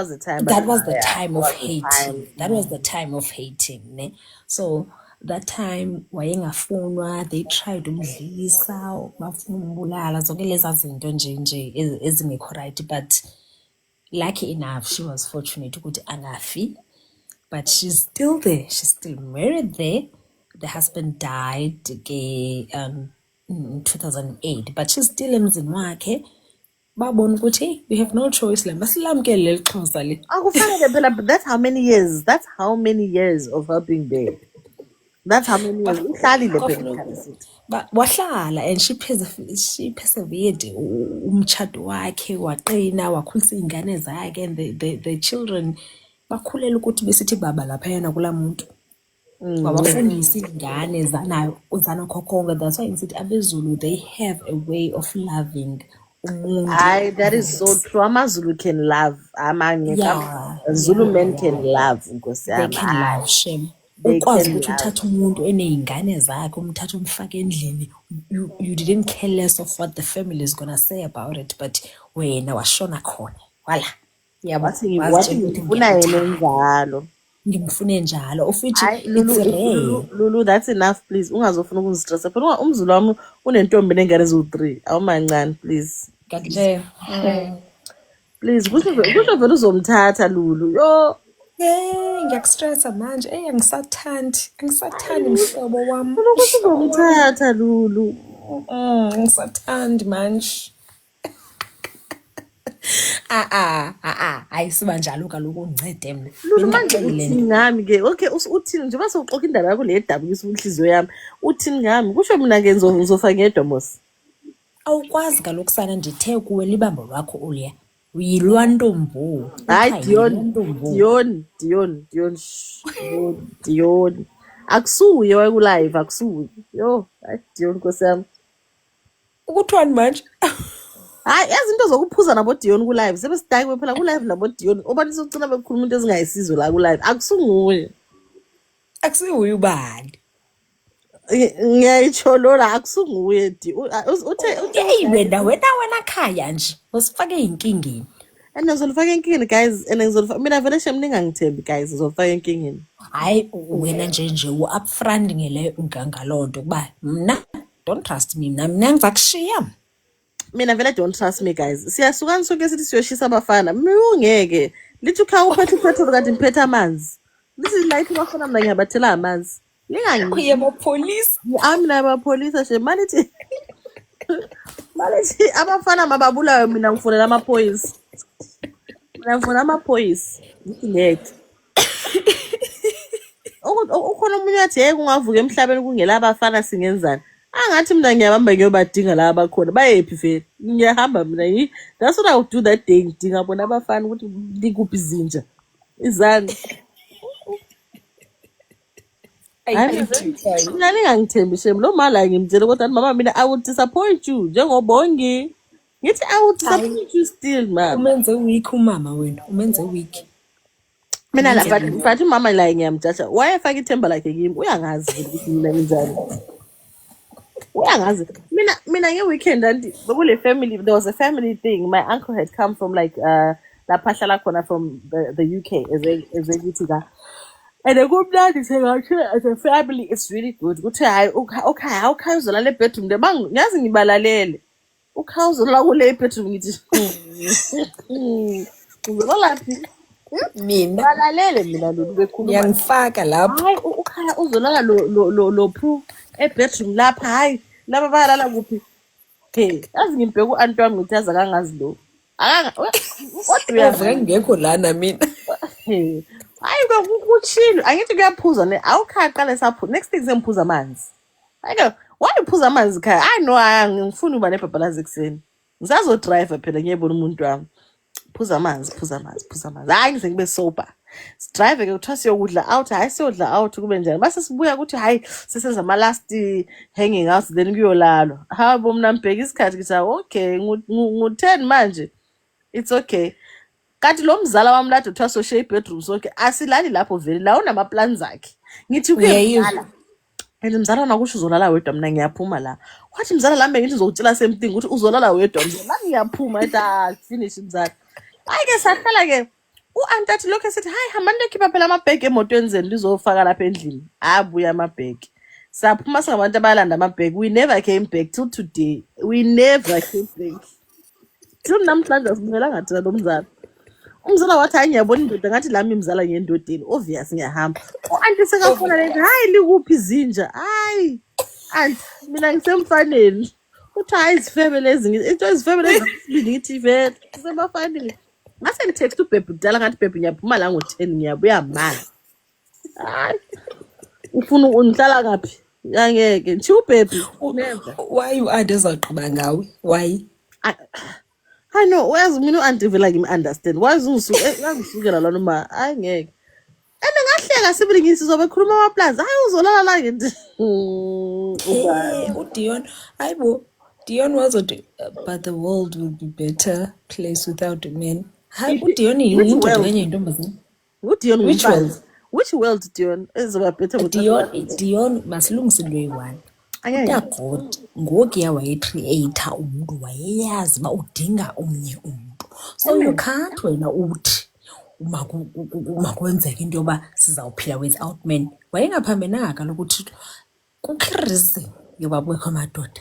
the time. That was the time of hating. That was the time of hating. Ne? So that time wayengafunwa, they tried umdlisa, bafuna umbulala, zonke leza zinto nje ezingekho right, but lucky enough, she was fortunate ukuthi angafi, but she's still there. She's still married there. The husband died in 2008, but she's still emzini wakhe. Babona ukuthi we have no choice la masilamkele leli Xhosa le. Akufanele phela, but that's how many years? That's how many years of her being there? That's how many years? Uhlalile phela. Wahlala and she persevered umtshado wakhe waqina wakhulisa ingane zakhe and the children bakhulela ukuthi besithi baba laphayana kulamuntu wabafundisa ingane zana khokhonga. That's why ngithi abeZulu they have a way of loving umuntu. That is so true. AmaZulu can love. Zulu men can love. They can love, shame. they ukwazi can ukuthi love. uthathe umuntu eney'ngane zakhe umthathe umfake endlini, you didn't care less of what the family is gonna say about it, but wena washona khona wala yabo, Wathi wazitshela ukuthi ngifuna yena ngiyamthanda, njalo. ngimfune njalo, of which Hayi it's rare. Lulu, that's enough please. Ungazofuna ukuzistressa. Phela umzulu wami unentombi nengane eziwu-3. Awumancane please. Kanti Please kusho vele uzomthatha Lulu. Yo, ngiyakustressa manje, angisathandi mhlobo wami, kusho uzomthatha Lulu. angisathandi manje. Hayi siba njalo kaloku ungincede mina. Lulu manje uthini ngami ke? Okay, uthini njengoba sewuxoxa indaba yakho le edabukisa inhliziyo yami. Uthini ngami? Kusho mina ke ngizofa ngedwa mos. Awukwazi kaloku sana ndithe kuwe libambo lwakho uliya uyilwa ntombo. Hayi Dion. Akusuye waku-live akusuye. Yo, hayi Dion Nkosi yami. Ukuthwani manje? Hayi izinto zokuphuza nabo Dion ku-live sebesidake phela ku-live nabo Dion. Obani socina bekhuluma into ezingayisizo la ku-live. Akusunguye. Akusiwuye ubani. Ngiyayitsho lola akusunguye uthe wena khaya nje usifake ey'nkingeni. and ngizolifaka enkingeni guys and mina vele shem ningangithembi guys ngizolifaka enkingeni. Hayi wena nje u-upfront ngaloo nto kuba mna don't trust me, mina ngizakushiya. Mina vele don't trust me guys. Siyasukani sonke sithi siyoshisa abafana. Ungeke lithi ukha uphethe upetrol kanti ngiphethe amanzi. Lithi light abafana mina ngiyabathela amanzi. Kuye amapholisa. Mina amapholisa she malithi abafana mababulawe mina ngifonela amaphoyisa. Mina ngifuna amaphoyisa. Ngithi ngeke. Ukhona umunye wathi hey kungavuka emhlabeni kungela abafana singenzani. Angathi mina ngiyabamba ngiyobadinga la abakhona bayephi vele ngiyahamba mina that's what I would do that day ngidinga bona abafana ukuthi likuphi izinja izani. Mina ningangithembi shem lo mala ngimtshela kodwa mama mina I would disappoint you njengobongi ngithi I would disappoint you still mama. Umenze weak umama wena, umenze weak. Mina la but mama la ngiyamjaja wayefaka ithemba lakhe kimi uyangazi ukuthi mina ngenzani. Uyangazi mina nge-weekend anti bekule family there was a family thing. My uncle had come from like lapha hlala khona from the UK ezekithi ka and kumnandi sengathi as a family it's really good kuthi hayi okay awukhaya uzolala ebedroom le ngiyazi ngibalalele ukhaya uzolala kule bedroom ngithi uzolala phi mina balalele mina Lulu bekhuluma ngiyangifaka lapho. hayi ukhaya uzolala lo phu ebedroom lapha hayi laba bayalala kuphi yazi ngimbheka u-anti wami ngithi yazi akangazi lo Kodwa ngekho lana mina. hayi kuchilo angithi kuyaphuza ne awukhaya qale saphu next thing sengiphuza amanzi. Hayi why uphuza amanzi khaya? I know ngifuna uba nebhabhalazi ekuseni ngisazodrive phela ngiyebona umuntu wami phuza amanzi hayi ngize ngibe sober sidrive ke kuthiwa siyokudla out hayi siyodla out kube njani base sibuya ukuthi hayi sesenza ama last hanging out then kuyolalwa. Habo mina ngibheka isikhathi ngithi okay ngu-10 manje it's okay. Kanti lo mzala wami lado kuthiwa so-share bedroom sonke asilali lapho vele la unama plans akhe ngithi kuyezala and mzala wona kusho uzolala wedwa mina ngiyaphuma la wathi mzala lambe ngithi uzokutshela same thing ukuthi uzolala wedwa mzala ngiyaphuma ethi finish mzala. Hayi ke sahlala ke u-anti athi lokho esithi hayi hambani lekhipha phela amabhegi emotweni zenu lizofaka lapha endlini. Abuya amabhegi saphuma singabantu abalanda amabhegi. We never came back till today. We never came back till namhlanje asimelanga thina lo mzala. Umzala wathi hayi ngiyabona indoda ngathi lami imzala ngendodeni obvious ngiyahamba. U-anti sekafuna lethi hayi likuphi izinja hayi anti mina ngisemfaneni uthi hayi izifebele ezinye into izifebele ezibili ngithi vele semafaneni ngase ngitext ubhebhe kudala ngathi bhebhe ngiyaphuma la ngo-10 ngiyabuya manje. Hayi ufuna ungihlala ngaphi angeke nje ubhebhe never. Why u-anti ezaqhuba ngawe why? I know uyazi mina u-anti vele ngimi-understand wazi ungisukela lana uma hayi ngeke and ngahleka sibili ngithi sizobe khuluma ama-plans hayi uzolala la ngithi uDion hayibo Dion wazothi but the world will be better place without men. Hayi uDion yindoda kanye intombazane. uDion Which ngumfazi Which world, Dion? Ezoba better with Dion masilungise into eyi-one. Utagoti ngokuya wayecreator umntu wayeyazi uba udinga omnye umntu, so you can't wena uthi makwenzeka into yoba sizawuphila without men. Wayengaphambenanga kaloku uthi kukho i-reason yoba kubekho amadoda.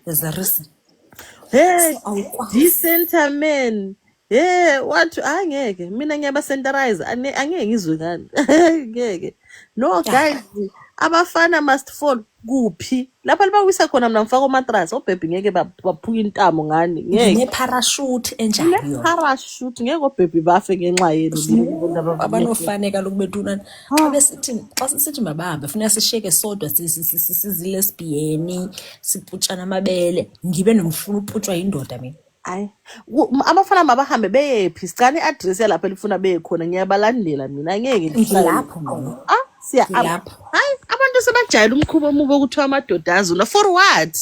There's a reason. Hey, decenter men. Yeah, what angeke mina ngiyabacentarize angeke ngizwe ngani. Ngeke. No guys, abafana must fall kuphi. Lapha libawisa khona mina ngifaka umatras, obhebhi ngeke baphuka intamo ngani. Ngeke. Ne-parachute enjalo. Parachute ngeke obhebhi bafe ngenxa yenu. Abanofaneka loku betuna xa sisithi mabahambe funeka sishiyeke sodwa sizilesbiyeni siputshana amabele ngibe nomfuna uputshwa yindoda mina. Hayi abafana mabahambe beyephi sicane i-address yalapha elifuna beye khona ngiyabalandela mina angeke ngilapho mina. Hayi abantu sebajayela umkhuba omubi okuthiwa amadoda azula for what?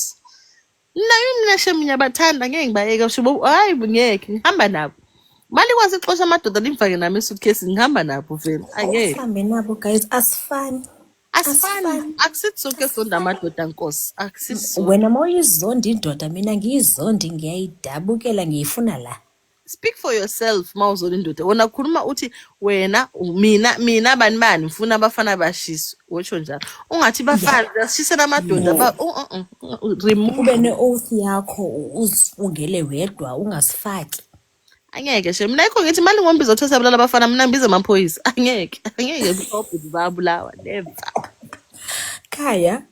Mina shem ngiyabathanda ngeke ngibayeke shibo hayi ngeke ngihamba nabo. Mali kwazi ixosha amadoda limfake nami esuitcase ngihamba nabo vele angeke. Uhambe nabo guys asifani. Akusithi sonke sonke amadoda nkosi akusithi. Wena mawuyizonda indoda mina ngiyizondi ngiyayidabukela ngiyifuna la. Speak for yourself mawuzona indoda wona khuluma uthi wena mina bani ngifuna abafana bashiswe utsho njalo ungathi bafana bashisela amadoda remove ube ne-oath yakho uzifungele wedwa ungasifaki. Angeke she mina ikho ngithi mali ngombiza othosa abulala abafana mina ngibiza amaphoyisa angeke ubhubhi babulawa never. Kaya,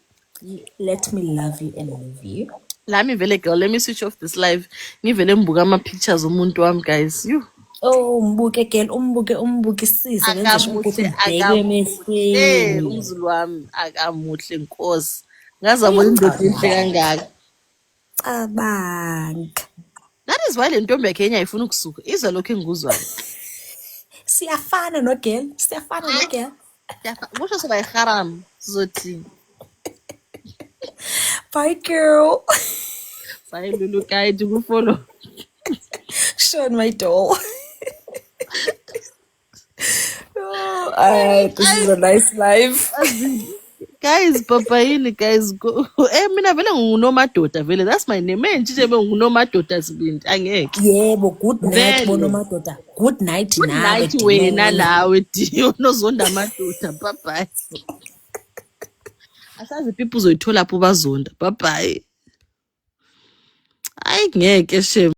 let me love you and leave you. Lami vele girl, let me switch off this live. Ngivele ngibuka ama-pictures omuntu wami guys. You. Oh, mbuke girl, umbuke sise ngenze ukuthi ubheke emehlweni. Umzulu wami akamuhle nkosi. Ngazabona indoda enhle kangaka. Cabanga. That is why le ntombi yakhe ifuna ukusuka. Izwa lokho engikuzwayo. Siyafana no girl. Kusho soba iharam sizothini. Bye girl. Bye Lulu guy to follow. Showing my doll. Oh, this is a nice life. Guys, papaini guys go. Mina vele ngunomadoda vele. That's my name. Nje ngunomadoda sibindi angeke. Yebo, good night bonomadoda. Good night nawe. Good night wena nawe Dio nozonda amadoda. Bye bye. Asazi people zoyithola pho bazonda. Bye bye. Ayingeke shem.